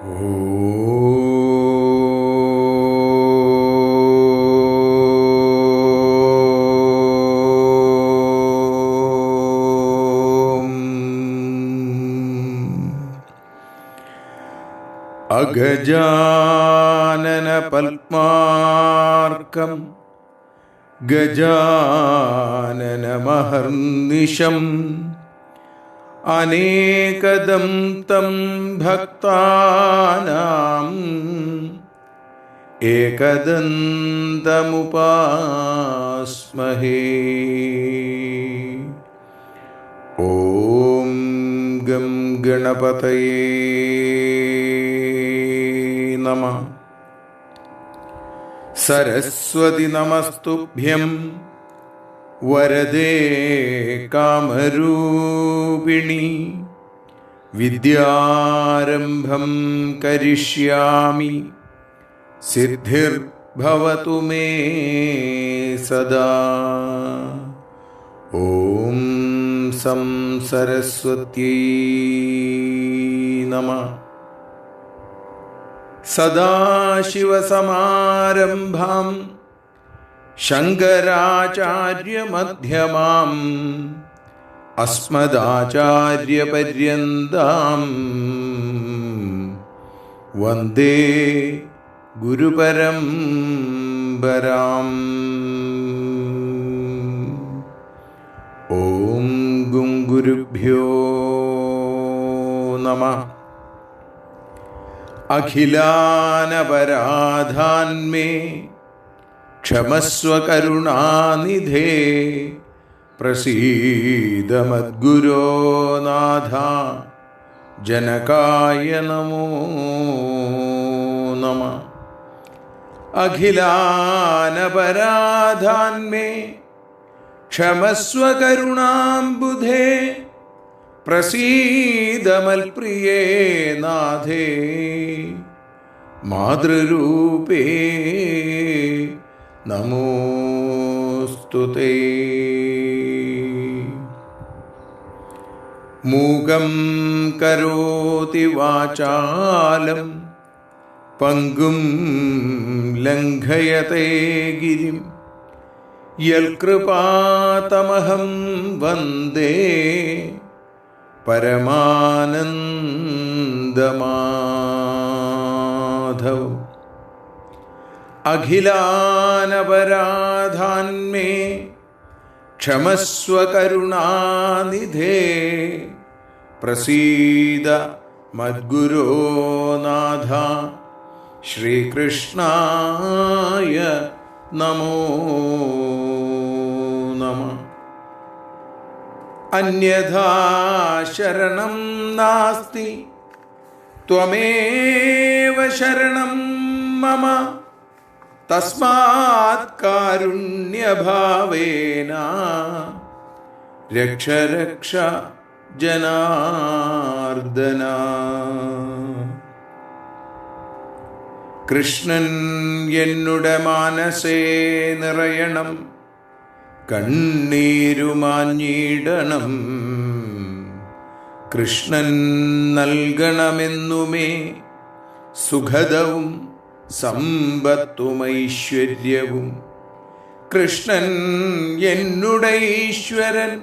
അഗജാനന പത്മാർക്കം ഗജാനനമഹർനിശം അനേകദം തം ഭക്താനാം ഏകദന്തമുപാസ്മഹേ. ഓം ഗം ഗണപതയേ നമഃ. സരസ്വതി നമസ്തുഭ്യം വരദേ കാമരൂപിണി. വിദ്യാരംഭം കരിഷ്യാമി സിദ്ധിർഭവതു മേ സദാ. ഓം സം സരസ്വത്യൈ നമഃ. സദാശിവസമാരംഭാം ശങ്കരാചാര്യമധ്യമാം അസ്മദാചാര്യപര്യന്താം വന്ദേ ഗുരുപരമ്പരാം. ഓം ഗും ഗുരുഭ്യോ നമഃ. അഖിലാനപരാധാന്മേ ക്ഷമസ്വ കരുണാനിധേ. പ്രസീദ മദ്ഗുരോ നാഥ ജനകായ നമോ നമഃ. അഖിലാനപരാധാന്മേ ക്ഷമസ്വ കരുണാംബുധേ. പ്രസീദ മൽപ്രിയേ നാഥേ മാതൃരൂപേ നമോസ്തുതേ. മൂകം കരോതി വാചാലം പങ്കും ലംഘയതേ ഗിരിം. യൽകൃപാതമഹം വന്ദേ പരമാനന്ദമാധവം. അഖിലാനപരാധാന്മേ ക്ഷമസ്വ കരുണാനിധേ. പ്രസീദ മദ്ഗുരോ നാഥ ശ്രീകൃഷ്ണായ നമോ നമഃ. അന്യഥാ ശരണം നാസ്തി ത്വമേവ ശരണം മമ. തസ്മാത് കാരുണ്യഭാവേന രക്ഷ രക്ഷ ജനാർദ്ദന. കൃഷ്ണൻ എന്നുടെ മാനസേ നിറയണം. കണ്ണീരുമാഞ്ഞിടണം. കൃഷ്ണൻ നൽകണമെന്നുമേ സുഖദവും സമ്പത്തുമൈശ്വര്യവും. കൃഷ്ണൻ എന്നുടെ ഈശ്വരൻ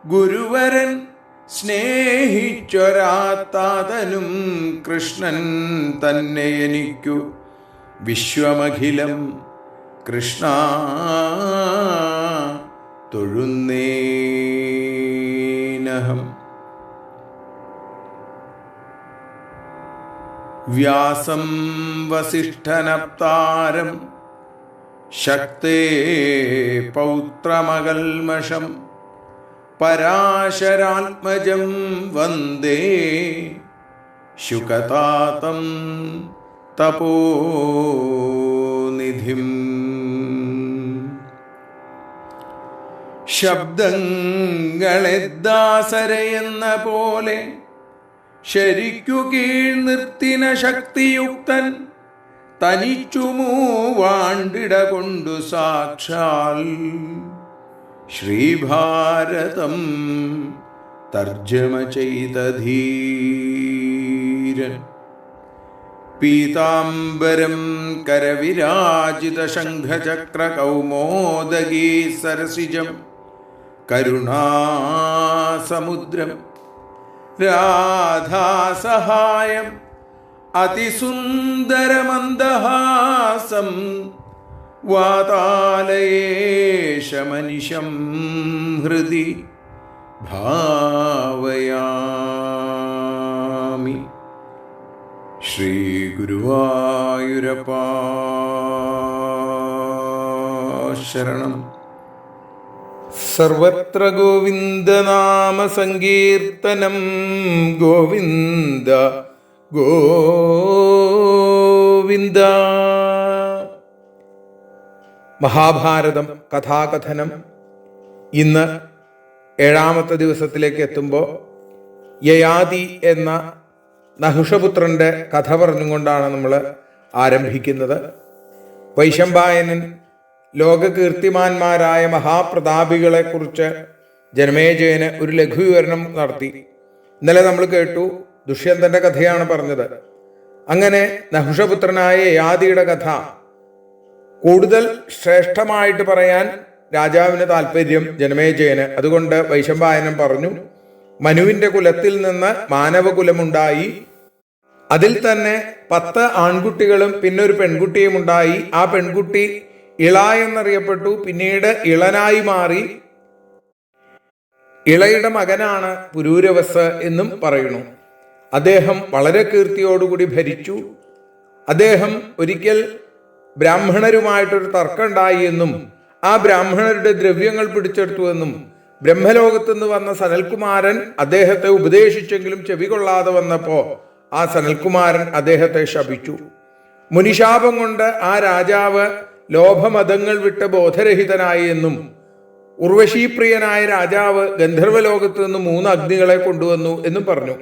ഗുരുവരൻ സ്നേഹിച്ചൊരാത്താതനും. കൃഷ്ണൻ തന്നെ എനിക്കു വിശ്വമഖിലം. കൃഷ്ണ തൊഴുന്നേനഹം. വ്യാസം വസിഷ്ഠനപ്താരം ശക്തേ പൗത്രമകൽമഷം. പരാശരാത്മജം വന്ദേ ശുകതാതം തപോനിധിം. ശബ്ദങ്ങളെ ദാസരയെന്ന പോലെ ശരിക്കു കീഴ് നിർത്തിന ശക്തിയുക്തൻ. തനിച്ചു മൂവാണ്ടിട കൊണ്ടു സാക്ഷാൽ ശ്രീഭാരതം തർജ്ജമ ചെയ്ത ധീരൻ. പീതാംബരം കരവിരാജിതശംഖചക്രകൗമോദഗീ സരസിജം കരുണാസമുദ്രം രാധാസഹായം അതിസുന്ദരമന്ദഹാസം വാതാലയേശമനിശം ഹൃദി ഭാവയാമി. ശ്രീ ഗുരുവായൂരപ്പാ ശരണം. സർവത്ര ഗോവിന്ദനാമ സങ്കീർത്തനം. ഗോവിന്ദ ഗോവിന്ദ. മഹാഭാരതം കഥാകഥനം ഇന്ന് 7ാമത്തെ ദിവസത്തിലേക്ക് എത്തുമ്പോൾ യയാതി എന്ന നഹുഷപുത്രന്റെ കഥ പറഞ്ഞുകൊണ്ടാണ് നമ്മൾ ആരംഭിക്കുന്നത്. വൈശമ്പായനൻ ലോകകീർത്തിമാന്മാരായ മഹാപ്രതാപികളെക്കുറിച്ച് ജനമേജയന് ഒരു ലഘുവിവരണം നടത്തി. ഇന്നലെ നമ്മൾ കേട്ടു, ദുഷ്യന്തന്റെ കഥയാണ് പറഞ്ഞത്. അങ്ങനെ നഹുഷപുത്രനായ യയാതിയുടെ കഥ കൂടുതൽ ശ്രേഷ്ഠമായിട്ട് പറയാൻ രാജാവിന് താല്പര്യം ജനമേജയന്. അതുകൊണ്ട് വൈശമ്പായനൻ പറഞ്ഞു, മനുവിന്റെ കുലത്തിൽ നിന്ന് മാനവകുലമുണ്ടായി. അതിൽ തന്നെ 10 ആൺകുട്ടികളും പിന്നെ ഒരു പെൺകുട്ടിയും ഉണ്ടായി. ആ പെൺകുട്ടി ഇള എന്നറിയപ്പെട്ടു, പിന്നീട് ഇളനായി മാറി. ഇളയുടെ മകനാണ് പുരൂരവസ് എന്നും പറയുന്നു. അദ്ദേഹം വളരെ കീർത്തിയോടുകൂടി ഭരിച്ചു. അദ്ദേഹം ഒരിക്കൽ ബ്രാഹ്മണരുമായിട്ടൊരു തർക്കമുണ്ടായി എന്നും ആ ബ്രാഹ്മണരുടെ ദ്രവ്യങ്ങൾ പിടിച്ചെടുത്തു എന്നും ബ്രഹ്മലോകത്തു നിന്ന് വന്ന സനൽകുമാരൻ അദ്ദേഹത്തെ ഉപദേശിച്ചെങ്കിലും ചെവി കൊള്ളാതെ വന്നപ്പോ ആ സനൽകുമാരൻ അദ്ദേഹത്തെ ശപിച്ചു. മുനിശാപം കൊണ്ട് ആ രാജാവ് ലോഭമതങ്ങൾ വിട്ട് ബോധരഹിതനായി എന്നും ഉർവശീപ്രിയനായ രാജാവ് ഗന്ധർവലോകത്തു നിന്ന് 3 അഗ്നികളെ കൊണ്ടുവന്നു എന്നും പറഞ്ഞു.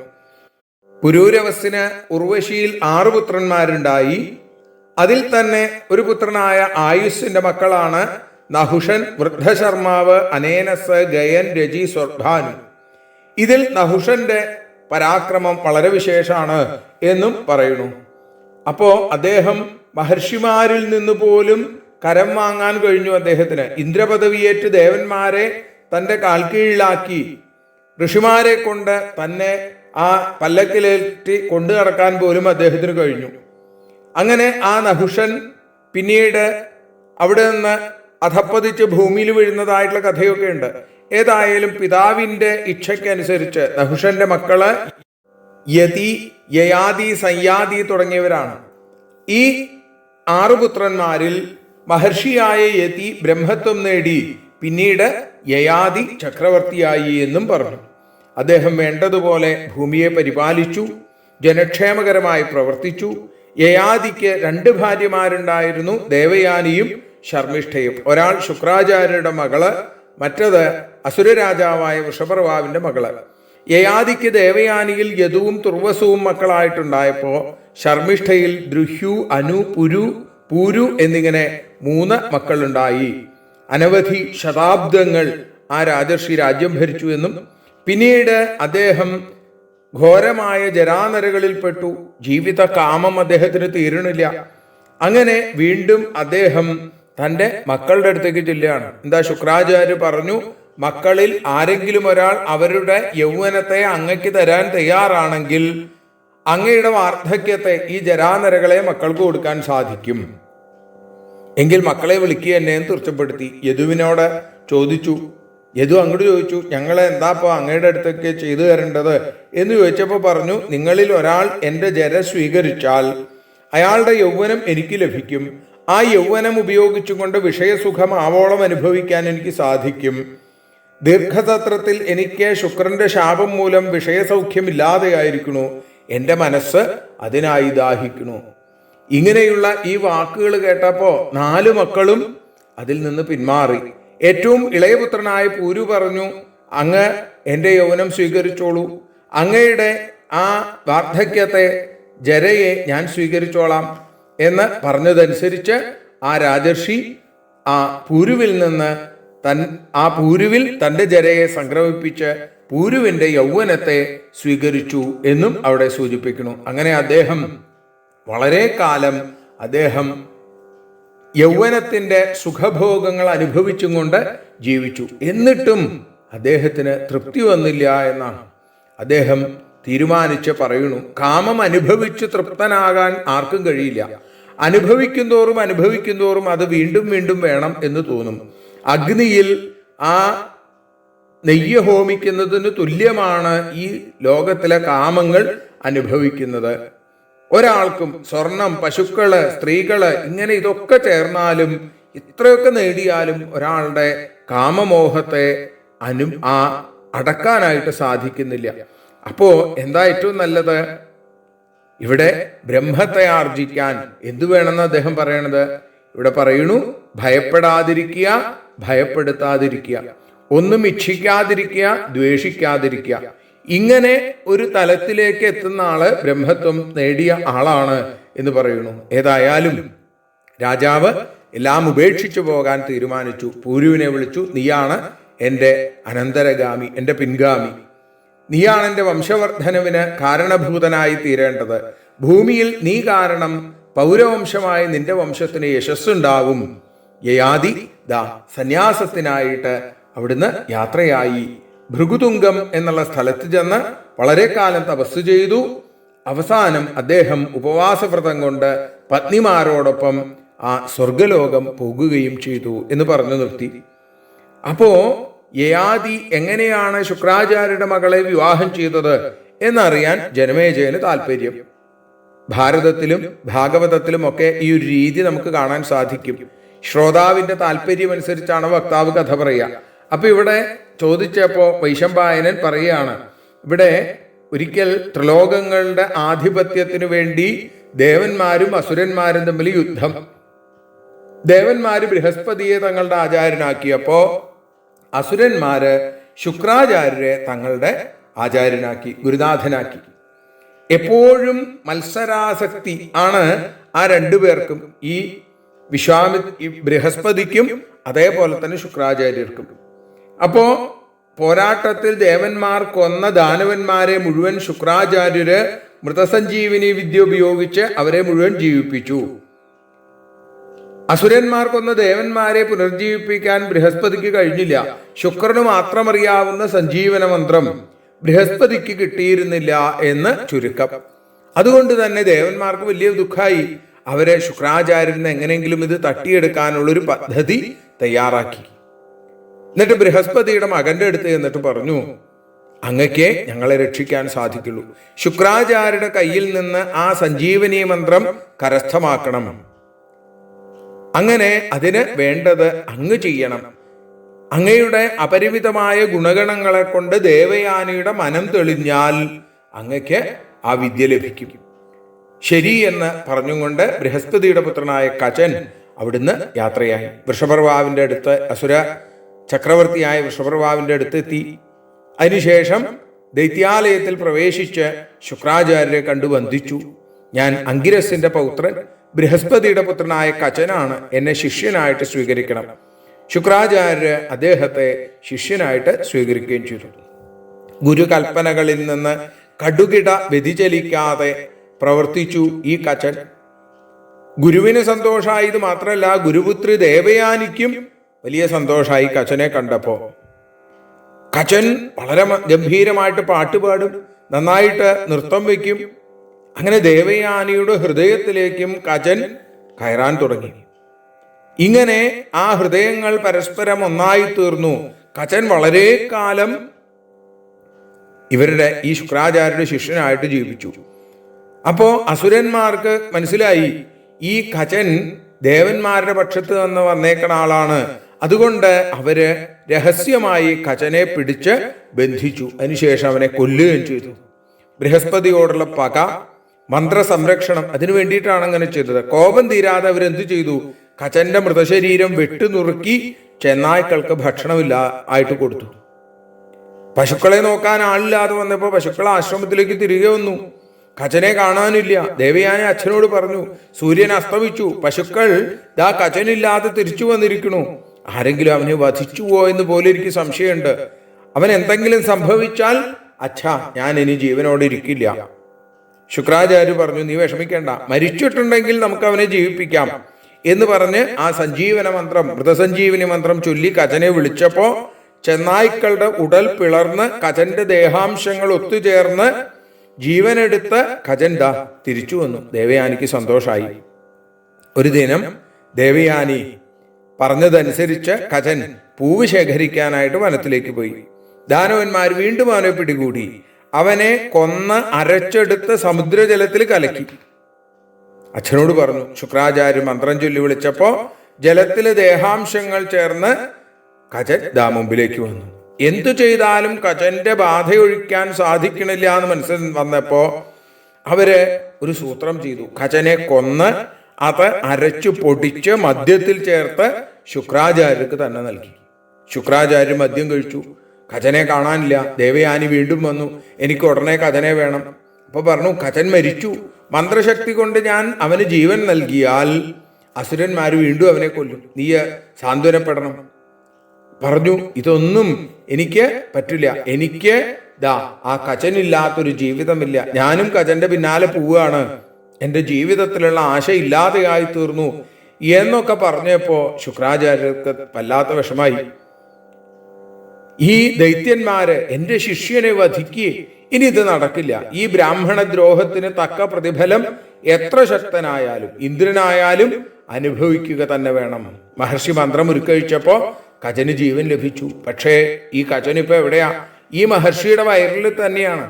പുരൂരവസിന് ഉർവശിയിൽ 6 പുത്രന്മാരുണ്ടായി. അതിൽ തന്നെ ഒരു പുത്രനായ ആയുസ്സിന്റെ മക്കളാണ് നഹുഷൻ, വൃദ്ധശർമാവ്, അനേനസ്, ഗയൻ, രജി, സ്വർഭാനു. ഇതിൽ നഹുഷന്റെ പരാക്രമം വളരെ വിശേഷമാണ് എന്നും പറയുന്നു. അപ്പോ അദ്ദേഹം മഹർഷിമാരിൽ നിന്ന് പോലും കരം വാങ്ങാൻ കഴിഞ്ഞു. അദ്ദേഹത്തിന് ഇന്ദ്രപദവിയേറ്റ് ദേവന്മാരെ തന്റെ കാൽക്കീഴിലാക്കി ഋഷിമാരെ കൊണ്ട് തന്നെ ആ പല്ലക്കിലേറ്റി കൊണ്ടു നടക്കാൻ പോലും അദ്ദേഹത്തിന് കഴിഞ്ഞു. അങ്ങനെ ആ നഹുഷൻ പിന്നീട് അവിടെ നിന്ന് അധപ്പതിച്ച് ഭൂമിയിൽ വീഴുന്നതായിട്ടുള്ള കഥയൊക്കെ ഉണ്ട്. ഏതായാലും പിതാവിന്റെ ഇച്ഛയ്ക്കനുസരിച്ച് നഹുഷന്റെ മക്കള് യതി, യയാതി, സയ്യാതി തുടങ്ങിയവരാണ്. ഈ 6 പുത്രന്മാരിൽ മഹർഷിയായ യതി ബ്രഹ്മത്വം നേടി, പിന്നീട് യയാതി ചക്രവർത്തിയായി എന്നും പറഞ്ഞു. അദ്ദേഹം വേണ്ടതുപോലെ ഭൂമിയെ പരിപാലിച്ചു, ജനക്ഷേമകരമായി പ്രവർത്തിച്ചു. യയാതിക്ക് 2 ഭാര്യമാരുണ്ടായിരുന്നു, ദേവയാനിയും ശർമ്മിഷ്ഠയും. ഒരാൾ ശുക്രാചാര്യരുടെ മകള്, മറ്റത് അസുരരാജാവായ വൃഷഭർവാവിന്റെ മകള്. യയാതിക്ക് ദേവയാനിയിൽ യദുവും തുർവസുവും മക്കളായിട്ടുണ്ടായപ്പോ ശർമ്മിഷ്ഠയിൽ ദ്രുഹ്യു, അനു, പൂരു എന്നിങ്ങനെ 3 മക്കളുണ്ടായി. അനവധി ശതാബ്ദങ്ങൾ ആ രാജർഷി രാജ്യം ഭരിച്ചു എന്നും പിന്നീട് അദ്ദേഹം ഘോരമായ ജരാനരകളിൽപ്പെട്ടു. ജീവിത കാമം അദ്ദേഹത്തിന് തീരണില്ല. അങ്ങനെ വീണ്ടും അദ്ദേഹം തൻ്റെ മക്കളുടെ അടുത്തേക്ക് ചെല്ലുകയാണ്. എന്താ, ശുക്രാചാര്യ പറഞ്ഞു, മക്കളിൽ ആരെങ്കിലും ഒരാൾ അവരുടെ യൗവനത്തെ അങ്ങയ്ക്ക് തരാൻ തയ്യാറാണെങ്കിൽ അങ്ങയുടെ വാർദ്ധക്യത്തെ, ഈ ജരാനരകളെ മക്കൾക്ക് കൊടുക്കാൻ സാധിക്കും എങ്കിൽ മക്കളെ വിളിക്കുക എന്നെ തീർച്ചപ്പെടുത്തി. യദുവിനോട് ചോദിച്ചു. യദു അങ്ങോട്ട് ചോദിച്ചു, ഞങ്ങളെ എന്താപ്പോ അങ്ങയുടെ അടുത്തേക്ക് ചെയ്തു തരേണ്ടത് എന്ന് ചോദിച്ചപ്പോൾ പറഞ്ഞു, നിങ്ങളിൽ ഒരാൾ എൻ്റെ ജര സ്വീകരിച്ചാൽ അയാളുടെ യൗവനം എനിക്ക് ലഭിക്കും. ആ യൗവനം ഉപയോഗിച്ചുകൊണ്ട് വിഷയസുഖം ആവോളം അനുഭവിക്കാൻ എനിക്ക് സാധിക്കും. ദീർഘതത്രത്തിൽ എനിക്ക് ശുക്രന്റെ ശാപം മൂലം വിഷയസൗഖ്യമില്ലാതെയായിരിക്കണു. എൻ്റെ മനസ്സ് അതിനായി ദാഹിക്കണു. ഇങ്ങനെയുള്ള ഈ വാക്കുകൾ കേട്ടപ്പോ 4 മക്കളും അതിൽ നിന്ന് പിന്മാറി. ഏറ്റവും ഇളയപുത്രനായ പൂരു പറഞ്ഞു, അങ്ങ് എൻ്റെ യൗവനം സ്വീകരിച്ചോളൂ, അങ്ങയുടെ ആ വാർദ്ധക്യത്തെ, ജരയെ ഞാൻ സ്വീകരിച്ചോളാം എന്ന് പറഞ്ഞതനുസരിച്ച് ആ രാജർഷി ആ പൂരുവിൽ നിന്ന് പൂരുവിൽ തൻ്റെ ജരയെ സംക്രമിപ്പിച്ച് പൂരുവിൻ്റെ യൗവനത്തെ സ്വീകരിച്ചു എന്നും അവിടെ സൂചിപ്പിക്കുന്നു. അങ്ങനെ അദ്ദേഹം വളരെ കാലം അദ്ദേഹം യൗവനത്തിന്റെ സുഖഭോഗങ്ങൾ അനുഭവിച്ചും കൊണ്ട് ജീവിച്ചു. എന്നിട്ടും അദ്ദേഹത്തിന് തൃപ്തി വന്നില്ല എന്നാണ് അദ്ദേഹം തീരുമാനിച്ച് പറയുന്നു. കാമം അനുഭവിച്ച് തൃപ്തനാകാൻ ആർക്കും കഴിയില്ല. അനുഭവിക്കും തോറും അത് വീണ്ടും വീണ്ടും വേണം എന്ന് തോന്നും. അഗ്നിയിൽ ആ നെയ്യ് ഹോമിക്കുന്നതിന് തുല്യമാണ് ഈ ലോകത്തിലെ കാമങ്ങൾ അനുഭവിക്കുന്നത്. ഒരാൾക്കും സ്വർണം, പശുക്കള്, സ്ത്രീകള്, ഇങ്ങനെ ഇതൊക്കെ ചേർന്നാലും ഇത്രയൊക്കെ നേടിയാലും ഒരാളുടെ കാമമോഹത്തെ അടക്കാനായിട്ട് സാധിക്കുന്നില്ല. അപ്പോ എന്താ ഏറ്റവും നല്ലത്? ഇവിടെ ബ്രഹ്മത്തെ ആർജിക്കാൻ എന്തു വേണമെന്ന് അദ്ദേഹം പറയണത്? ഇവിടെ പറയുന്നു, ഭയപ്പെടാതിരിക്കുക, ഭയപ്പെടുത്താതിരിക്കുക, ഒന്നും ഇച്ഛിക്കാതിരിക്കുക, ദ്വേഷിക്കാതിരിക്കുക. ഇങ്ങനെ ഒരു തലത്തിലേക്ക് എത്തുന്ന ആള് ബ്രഹ്മത്വം നേടിയ ആളാണ് എന്ന് പറയുന്നു. ഏതായാലും രാജാവ് എല്ലാം ഉപേക്ഷിച്ചു പോകാൻ തീരുമാനിച്ചു. പൂരുവിനെ വിളിച്ചു. നീയാണ് എൻ്റെ അനന്തരഗാമി, എൻ്റെ പിൻഗാമി. നീയാണ് എൻ്റെ വംശവർദ്ധനവിന് കാരണഭൂതനായി തീരേണ്ടത്. ഭൂമിയിൽ നീ കാരണം പൗരവംശമായ നിന്റെ വംശത്തിന് യശസ്സുണ്ടാവും. യയാതി സന്യാസത്തിനായിട്ട് അവിടുന്ന് യാത്രയായി. ഭൃഗുതുംഗം എന്നുള്ള സ്ഥലത്ത് ചെന്ന് വളരെ കാലം തപസ് ചെയ്തു. അവസാനം അദ്ദേഹം ഉപവാസവ്രതം കൊണ്ട് പത്നിമാരോടൊപ്പം ആ സ്വർഗലോകം പോകുകയും ചെയ്തു എന്ന് പറഞ്ഞു നിർത്തി. അപ്പോ യയാതി എങ്ങനെയാണ് ശുക്രാചാര്യരുടെ മകളെ വിവാഹം ചെയ്തത് എന്നറിയാൻ ജനമേജയന് താല്പര്യം. ഭാരതത്തിലും ഭാഗവതത്തിലും ഒക്കെ ഈ ഒരു രീതി നമുക്ക് കാണാൻ സാധിക്കും. ശ്രോതാവിന്റെ താല്പര്യം അനുസരിച്ചാണ് വക്താവ് കഥ പറയുക. അപ്പൊ ഇവിടെ ചോദിച്ചപ്പോ വൈശമ്പായനൻ പറയുകയാണ്, ഇവിടെ ഒരിക്കൽ ത്രിലോകങ്ങളുടെ ആധിപത്യത്തിനു വേണ്ടി ദേവന്മാരും അസുരന്മാരും തമ്മിൽ യുദ്ധം. ദേവന്മാര് ബൃഹസ്പതിയെ തങ്ങളുടെ ആചാര്യനാക്കിയപ്പോ അസുരന്മാര് ശുക്രാചാര്യരെ തങ്ങളുടെ ആചാര്യനാക്കി, ഗുരുനാഥനാക്കി. എപ്പോഴും മത്സരാസക്തി ആണ് ആ രണ്ടുപേർക്കും, ഈ ബൃഹസ്പതിക്കും അതേപോലെ തന്നെ ശുക്രാചാര്യർക്കും. അപ്പോ പോരാട്ടത്തിൽ ദേവന്മാർ കൊന്ന ദാനവന്മാരെ മുഴുവൻ ശുക്രാചാര്യര് മൃതസഞ്ജീവിനി വിദ്യ ഉപയോഗിച്ച് അവരെ മുഴുവൻ ജീവിപ്പിച്ചു. അസുരന്മാർ കൊന്ന ദേവന്മാരെ പുനർജീവിപ്പിക്കാൻ ബൃഹസ്പതിക്ക് കഴിഞ്ഞില്ല. ശുക്രന് മാത്രം അറിയാവുന്ന സഞ്ജീവന മന്ത്രം ബൃഹസ്പതിക്ക് കിട്ടിയിരുന്നില്ല എന്ന് ചുരുക്കം. അതുകൊണ്ട് തന്നെ ദേവന്മാർക്ക് വലിയ ദുഃഖമായി. അവരെ ശുക്രാചാര്യന് എങ്ങനെയെങ്കിലും ഇത് തട്ടിയെടുക്കാനുള്ളൊരു പദ്ധതി തയ്യാറാക്കി. എന്നിട്ട് ബൃഹസ്പതിയുടെ മകന്റെ അടുത്ത് എന്നിട്ട് പറഞ്ഞു, അങ്ങക്കേ ഞങ്ങളെ രക്ഷിക്കാൻ സാധിക്കുള്ളൂ. ശുക്രാചാര്യരുടെ കയ്യിൽ നിന്ന് ആ സഞ്ജീവനി മന്ത്രം കരസ്ഥമാക്കണം. അങ്ങനെ അതിന് വേണ്ടത് അങ്ങ് ചെയ്യണം. അങ്ങയുടെ അപരിമിതമായ ഗുണഗണങ്ങളെ കൊണ്ട് ദേവയാനിയുടെ മനം തെളിഞ്ഞാൽ അങ്ങക്ക് ആ വിദ്യ ലഭിക്കും. ശരി എന്ന് പറഞ്ഞുകൊണ്ട് ബൃഹസ്പതിയുടെ പുത്രനായ കചൻ അവിടുന്ന് യാത്രയായി. വൃഷഭർവാവിന്റെ അടുത്ത്, അസുര ചക്രവർത്തിയായ വൃഷഭർവാവിന്റെ അടുത്ത് എത്തി. അതിനുശേഷം ദൈത്യാലയത്തിൽ പ്രവേശിച്ച് ശുക്രാചാര്യരെ കണ്ടു വന്ദിച്ചു. ഞാൻ അങ്കിരസിന്റെ പൗത്രൻ ബൃഹസ്പതിയുടെ പുത്രനായ കചനാണ്, എന്നെ ശിഷ്യനായിട്ട് സ്വീകരിക്കണം. ശുക്രാചാര്യര് അദ്ദേഹത്തെ ശിഷ്യനായിട്ട് സ്വീകരിക്കുകയും ചെയ്തു. ഗുരുകൽപ്പനകളിൽ നിന്ന് കടുകിട വ്യതിചലിക്കാതെ പ്രവർത്തിച്ചു ഈ കചൻ. ഗുരുവിന് സന്തോഷമായത് മാത്രമല്ല, ഗുരുപുത്രി ദേവയാനിക്കും വലിയ സന്തോഷമായി കചനെ കണ്ടപ്പോ. കചൻ വളരെ ഗംഭീരമായിട്ട് പാട്ടുപാടും, നന്നായിട്ട് നൃത്തം വയ്ക്കും. അങ്ങനെ ദേവയാനിയുടെ ഹൃദയത്തിലേക്കും കചൻ കയറാൻ തുടങ്ങി. ഇങ്ങനെ ആ ഹൃദയങ്ങൾ പരസ്പരം ഒന്നായി തീർന്നു. കചൻ വളരെ കാലം ഇവരുടെ ഈ ശുക്രാചാര്യരുടെ ശിഷ്യനായിട്ട് ജീവിച്ചു. അപ്പോ അസുരന്മാർക്ക് മനസ്സിലായി ഈ കചൻ ദേവന്മാരുടെ പക്ഷത്ത് നിന്ന് വന്നേക്കണ ആളാണ്. അതുകൊണ്ട് അവര് രഹസ്യമായി കചനെ പിടിച്ച് ബന്ധിച്ചു. അതിനുശേഷം അവനെ കൊല്ലുകയും ചെയ്തു. ബൃഹസ്പതിയോടുള്ള പക, മന്ത്രസംരക്ഷണം, അതിനു വേണ്ടിയിട്ടാണ് അങ്ങനെ ചെയ്തത്. കോപം തീരാതെ അവരെന്തു ചെയ്തു? കചന്റെ മൃതശരീരം വെട്ടുനുറുക്കി ചെന്നായ്ക്കൾക്ക് ഭക്ഷണമില്ല ആയിട്ട് കൊടുത്തു. പശുക്കളെ നോക്കാൻ ആളില്ലാതെ വന്നപ്പോൾ പശുക്കൾ ആശ്രമത്തിലേക്ക് തിരികെ വന്നു. കചനെ കാണാനില്ല. ദേവയാനി അച്ഛനോട് പറഞ്ഞു, സൂര്യൻ അസ്തമിച്ചു, പശുക്കൾ ദാ കചനില്ലാതെ തിരിച്ചു വന്നിരിക്കണു. ആരെങ്കിലും അവനെ വധിച്ചുവോ എന്ന് പോലെ എനിക്ക് സംശയമുണ്ട്. അവൻ എന്തെങ്കിലും സംഭവിച്ചാൽ അച്ഛാ ഞാൻ ഇനി ജീവനോടെ ഇരിക്കില്ല. ശുക്രാചാര്യ പറഞ്ഞു, നീ വിഷമിക്കേണ്ട, മരിച്ചിട്ടുണ്ടെങ്കിൽ നമുക്ക് അവനെ ജീവിപ്പിക്കാം എന്ന് പറഞ്ഞ് ആ സഞ്ജീവന മന്ത്രം, മൃതസഞ്ജീവനി മന്ത്രം ചൊല്ലി കചനെ വിളിച്ചപ്പോ ചെന്നായ്ക്കളുടെ ഉടൽ പിളർന്ന് കചന്റെ ദേഹാംശങ്ങൾ ഒത്തുചേർന്ന് ജീവനെടുത്ത് കചൻ ദാ തിരിച്ചു വന്നു. ദേവയാനിക്ക് സന്തോഷായി. ഒരു ദിനം ദേവയാനി പറഞ്ഞതനുസരിച്ച് കചൻ പൂവ് ശേഖരിക്കാനായിട്ട് വനത്തിലേക്ക് പോയി. ദാനവന്മാർ വീണ്ടും അവനെ പിടികൂടി. അവനെ കൊന്ന് അരച്ചെടുത്ത് സമുദ്രജലത്തിൽ കലക്കി. അച്ഛനോട് പറഞ്ഞു. ശുക്രാചാര്യ മന്ത്രം ചൊല്ലി വിളിച്ചപ്പോ ജലത്തിലെ ദേഹാംശങ്ങൾ ചേർന്ന് കചൻ ദാ മുമ്പിലേക്ക് വന്നു. എന്തു ചെയ്താലും കചന്റെ ബാധയൊഴിക്കാൻ സാധിക്കണില്ല എന്ന് മനസ്സിൽ വന്നപ്പോ അവര് ഒരു സൂത്രം ചെയ്തു. കചനെ കൊന്ന് അത് അരച്ചു പൊടിച്ച് മദ്യത്തിൽ ചേർത്ത് ശുക്രാചാര്യർക്ക് തന്നെ നൽകി. ശുക്രാചാര്യ മദ്യം കഴിച്ചു. കചനെ കാണാനില്ല. ദേവയാനി വീണ്ടും വന്നു. എനിക്ക് ഉടനെ കചനെ വേണം. അപ്പൊ പറഞ്ഞു, കചൻ മരിച്ചു. മന്ത്രശക്തി കൊണ്ട് ഞാൻ അവന് ജീവൻ നൽകിയാൽ അസുരന്മാർ വീണ്ടും അവനെ കൊല്ലും. നീ സാന്ത്വനപ്പെടണം. പറഞ്ഞു, ഇതൊന്നും എനിക്ക് പറ്റില്ല. എനിക്ക് ആ കചനില്ലാത്തൊരു ജീവിതമില്ല. ഞാനും കചന്റെ പിന്നാലെ പോവുകയാണ്. എൻ്റെ ജീവിതത്തിലുള്ള ആശ ഇല്ലാതെയായി തീർന്നു എന്നൊക്കെ പറഞ്ഞപ്പോ ശുക്രാചാര്യർക്ക് വല്ലാത്ത വിഷമായി. ഈ ദൈത്യന്മാര് എൻ്റെ ശിഷ്യനെ വധിക്കുക, ഇനി ഇത് നടക്കില്ല. ഈ ബ്രാഹ്മണ ദ്രോഹത്തിന് തക്ക പ്രതിഫലം എത്ര ശക്തനായാലും ഇന്ദ്രനായാലും അനുഭവിക്കുക തന്നെ വേണം. മഹർഷി മന്ത്രം ഉരുക്കഴിച്ചപ്പോ കചന് ജീവൻ ലഭിച്ചു. പക്ഷേ ഈ കചൻ ഇപ്പൊ എവിടെയാ? ഈ മഹർഷിയുടെ വയറിൽ തന്നെയാണ്.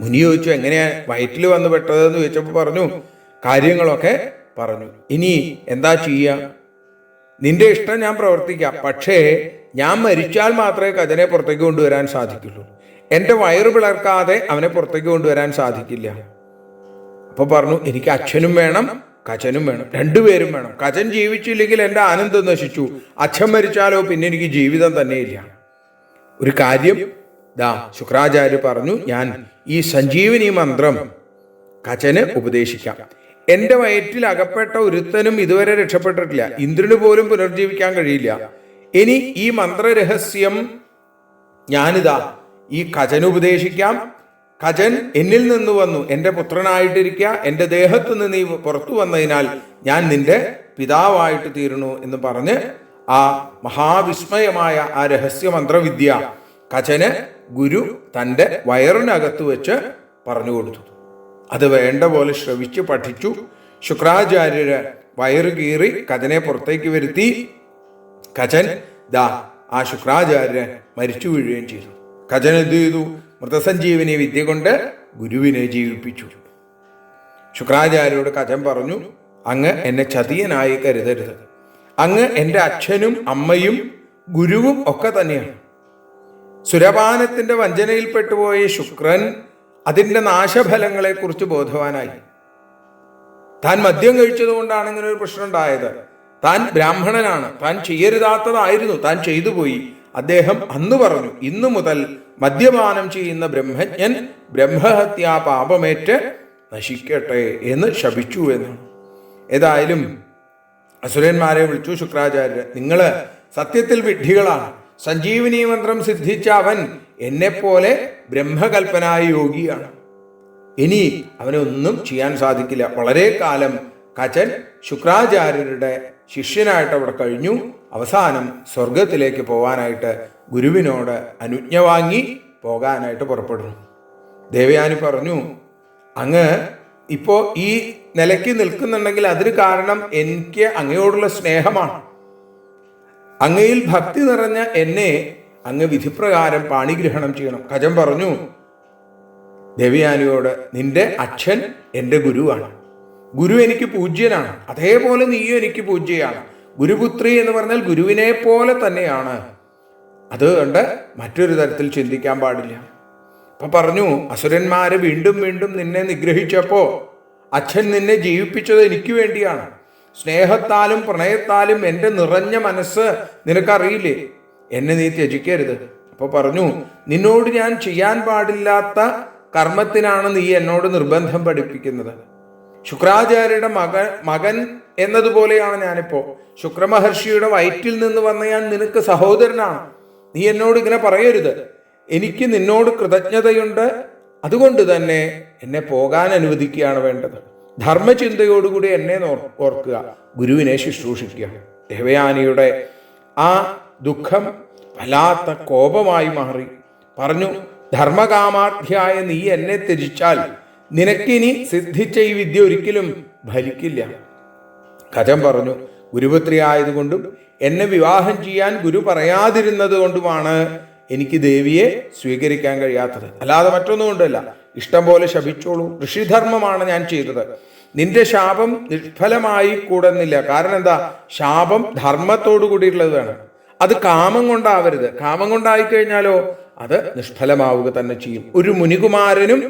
മുനി ചോദിച്ചു, എങ്ങനെയാ വയറ്റിൽ വന്ന് പെട്ടതെന്ന് ചോദിച്ചപ്പോ പറഞ്ഞു, കാര്യങ്ങളൊക്കെ പറഞ്ഞു. ഇനി എന്താ ചെയ്യുക? നിന്റെ ഇഷ്ടം ഞാൻ പ്രവർത്തിക്കാം. പക്ഷേ ഞാൻ മരിച്ചാൽ മാത്രമേ കചനെ പുറത്തേക്ക് കൊണ്ടുവരാൻ സാധിക്കുള്ളൂ. എൻ്റെ വയറ് പിളർക്കാതെ അവനെ പുറത്തേക്ക് കൊണ്ടുവരാൻ സാധിക്കില്ല. അപ്പൊ പറഞ്ഞു, എനിക്ക് അച്ഛനും വേണം കചനും വേണം, രണ്ടുപേരും വേണം. കചൻ ജീവിച്ചില്ലെങ്കിൽ എൻ്റെ ആനന്ദം നശിച്ചു. അച്ഛൻ മരിച്ചാലോ പിന്നെ എനിക്ക് ജീവിതം തന്നെയില്ല. ഒരു കാര്യം ശുക്രാചാര്യ പറഞ്ഞു, ഞാൻ ഈ സഞ്ജീവനി മന്ത്രം കചന് ഉപദേശിക്കാം. എൻ്റെ വയറ്റിൽ അകപ്പെട്ട ഒരുത്തനും ഇതുവരെ രക്ഷപ്പെട്ടിട്ടില്ല. ഇന്ദ്രന് പോലും പുനർജീവിക്കാൻ കഴിയില്ല. ഇനി ഈ മന്ത്രരഹസ്യം ഞാനിതാ ഈ കചന് ഉപദേശിക്കാം. കചൻ എന്നിൽ നിന്ന് വന്നു, എൻ്റെ പുത്രനായിട്ടിരിക്കുക. എൻ്റെ ദേഹത്ത് നിന്ന് നീ പുറത്തു വന്നതിനാൽ ഞാൻ നിന്റെ പിതാവായിട്ട് തീരണു എന്ന് പറഞ്ഞ് ആ മഹാവിസ്മയമായ ആ രഹസ്യ മന്ത്രവിദ്യ കചന് ഗുരു തൻ്റെ വയറിനകത്ത് വെച്ച് പറഞ്ഞു കൊടുത്തു. അത് വേണ്ട പോലെ ശ്രവിച്ച് പഠിച്ചു. ശുക്രാചാര്യര് വയറ് കീറി കചനെ പുറത്തേക്ക് വരുത്തി. കചൻ ആ ശുക്രാചാര്യൻ മരിച്ചു വീഴുകയും ചെയ്തു. കചൻ എന്ത് ചെയ്തു? മൃതസഞ്ജീവനി വിദ്യ കൊണ്ട് ഗുരുവിനെ ജീവിപ്പിച്ചു. ശുക്രാചാര്യോട് കചൻ പറഞ്ഞു, അങ്ങ് എന്നെ ചതിയനായി കരുതരുത്. അങ്ങ് എൻ്റെ അച്ഛനും അമ്മയും ഗുരുവും ഒക്കെ തന്നെയാണ്. സുരപാനത്തിന്റെ വഞ്ചനയിൽപ്പെട്ടുപോയ ശുക്രൻ അതിൻ്റെ നാശഫലങ്ങളെക്കുറിച്ച് ബോധവാനായി. താൻ മദ്യം കഴിച്ചതുകൊണ്ടാണ് ഇങ്ങനെ ഒരു പ്രശ്നം ഉണ്ടായത്. താൻ ബ്രാഹ്മണനാണ്, താൻ ചെയ്യരുതാത്തതായിരുന്നു, താൻ ചെയ്തു പോയി. അദ്ദേഹം അന്ന് പറഞ്ഞു, ഇന്നു മുതൽ മദ്യപാനം ചെയ്യുന്ന ബ്രഹ്മജ്ഞൻ ബ്രഹ്മഹത്യാ പാപമേറ്റ് നശിക്കട്ടെ എന്ന് ശപിച്ചു എന്നാണ്. ഏതായാലും അസുരന്മാരെ വിളിച്ചു ശുക്രാചാര്യർ, നിങ്ങള് സത്യത്തിൽ വിഡ്ഢികളാണ്. സഞ്ജീവനി മന്ത്രം സിദ്ധിച്ച അവൻ എന്നെപ്പോലെ ബ്രഹ്മകൽപ്പനായ യോഗിയാണ്. ഇനി അവനൊന്നും ചെയ്യാൻ സാധിക്കില്ല. വളരെ കാലം കചൻ ശുക്രാചാര്യരുടെ ശിഷ്യനായിട്ട് അവിടെ കഴിഞ്ഞു. അവസാനം സ്വർഗത്തിലേക്ക് പോകാനായിട്ട് ഗുരുവിനോട് അനുജ്ഞ വാങ്ങി പോകാനായിട്ട് പുറപ്പെടുന്നു. ദേവയാനി പറഞ്ഞു, അങ്ങ് ഇപ്പോ ഈ നിലയ്ക്ക് നിൽക്കുന്നുണ്ടെങ്കിൽ അതിന് കാരണം എനിക്ക് അങ്ങയോടുള്ള സ്നേഹമാണ്. അങ്ങയിൽ ഭക്തി നിറഞ്ഞ എന്നെ അങ്ങ് വിധിപ്രകാരം പാണിഗ്രഹണം ചെയ്യണം. കചൻ പറഞ്ഞു ദേവയാനിയോട്, നിന്റെ അച്ഛൻ എൻ്റെ ഗുരുവാണ്, ഗുരു എനിക്ക് പൂജ്യനാണ്, അതേപോലെ നീയും എനിക്ക് പൂജ്യയാണ്. ഗുരുപുത്രി എന്ന് പറഞ്ഞാൽ ഗുരുവിനെ പോലെ തന്നെയാണ്. അതുകൊണ്ട് മറ്റൊരു തരത്തിൽ ചിന്തിക്കാൻ പാടില്ല. അപ്പൊ പറഞ്ഞു, അസുരന്മാര് വീണ്ടും വീണ്ടും നിന്നെ നിഗ്രഹിച്ചപ്പോ അച്ഛൻ നിന്നെ ജീവിപ്പിച്ചത് എനിക്ക് വേണ്ടിയാണ്. സ്നേഹത്താലും പ്രണയത്താലും എൻ്റെ നിറഞ്ഞ മനസ്സ് നിനക്കറിയില്ലേ, എന്നെ നീ ത്യജിക്കരുത്. അപ്പൊ പറഞ്ഞു, നിന്നോട് ഞാൻ ചെയ്യാൻ പാടില്ലാത്ത കർമ്മത്തിനാണ് നീ എന്നോട് നിർബന്ധം പഠിപ്പിക്കുന്നത്. ശുക്രാചാര്യരുടെ മകൻ എന്നതുപോലെയാണ് ഞാനിപ്പോ. ശുക്രമഹർഷിയുടെ വയറ്റിൽ നിന്ന് വന്ന ഞാൻ നിനക്ക് സഹോദരനാണ്. നീ എന്നോട് ഇങ്ങനെ പറയരുത്. എനിക്ക് നിന്നോട് കൃതജ്ഞതയുണ്ട്. അതുകൊണ്ട് തന്നെ എന്നെ പോകാൻ അനുവദിക്കുകയാണ് വേണ്ടത്. ധർമ്മചിന്തയോടുകൂടി എന്നെ ഓർക്കുക, ഗുരുവിനെ ശുശ്രൂഷിക്കുക. ദേവയാനിയുടെ ആ ദുഃഖം വല്ലാത്ത കോപമായി മാറി. പറഞ്ഞു, ധർമ്മകാമാധ്യായ നീ എന്നെ ത്യജിച്ചാൽ നിനക്കിനി സിദ്ധിച്ച ഈ വിദ്യ ഒരിക്കലും ഫലിക്കില്ല. കചൻ പറഞ്ഞു, ഗുരുപുത്രി ആയതുകൊണ്ടും എന്നെ വിവാഹം ചെയ്യാൻ ഗുരു പറയാതിരുന്നത് കൊണ്ടുമാണ് എനിക്ക് ദേവിയെ സ്വീകരിക്കാൻ കഴിയാത്തത്, അല്ലാതെ മറ്റൊന്നും കൊണ്ടല്ല. ഇഷ്ടം പോലെ ശപിച്ചോളൂ, ഋഷിധർമ്മമാണ് ഞാൻ ചെയ്തത്. നിന്റെ ശാപം നിഷ്ഫലമായി കൂടുന്നില്ല. കാരണം എന്താ? ശാപം ധർമ്മത്തോടു കൂടിയുള്ളത് വേണം. അത് കാമം കൊണ്ടാവരുത്. കാമം കൊണ്ടായിക്കഴിഞ്ഞാലോ അത് നിഷ്ഫലമാവുക തന്നെ ചെയ്യും. ഒരു മുനികുമാരനും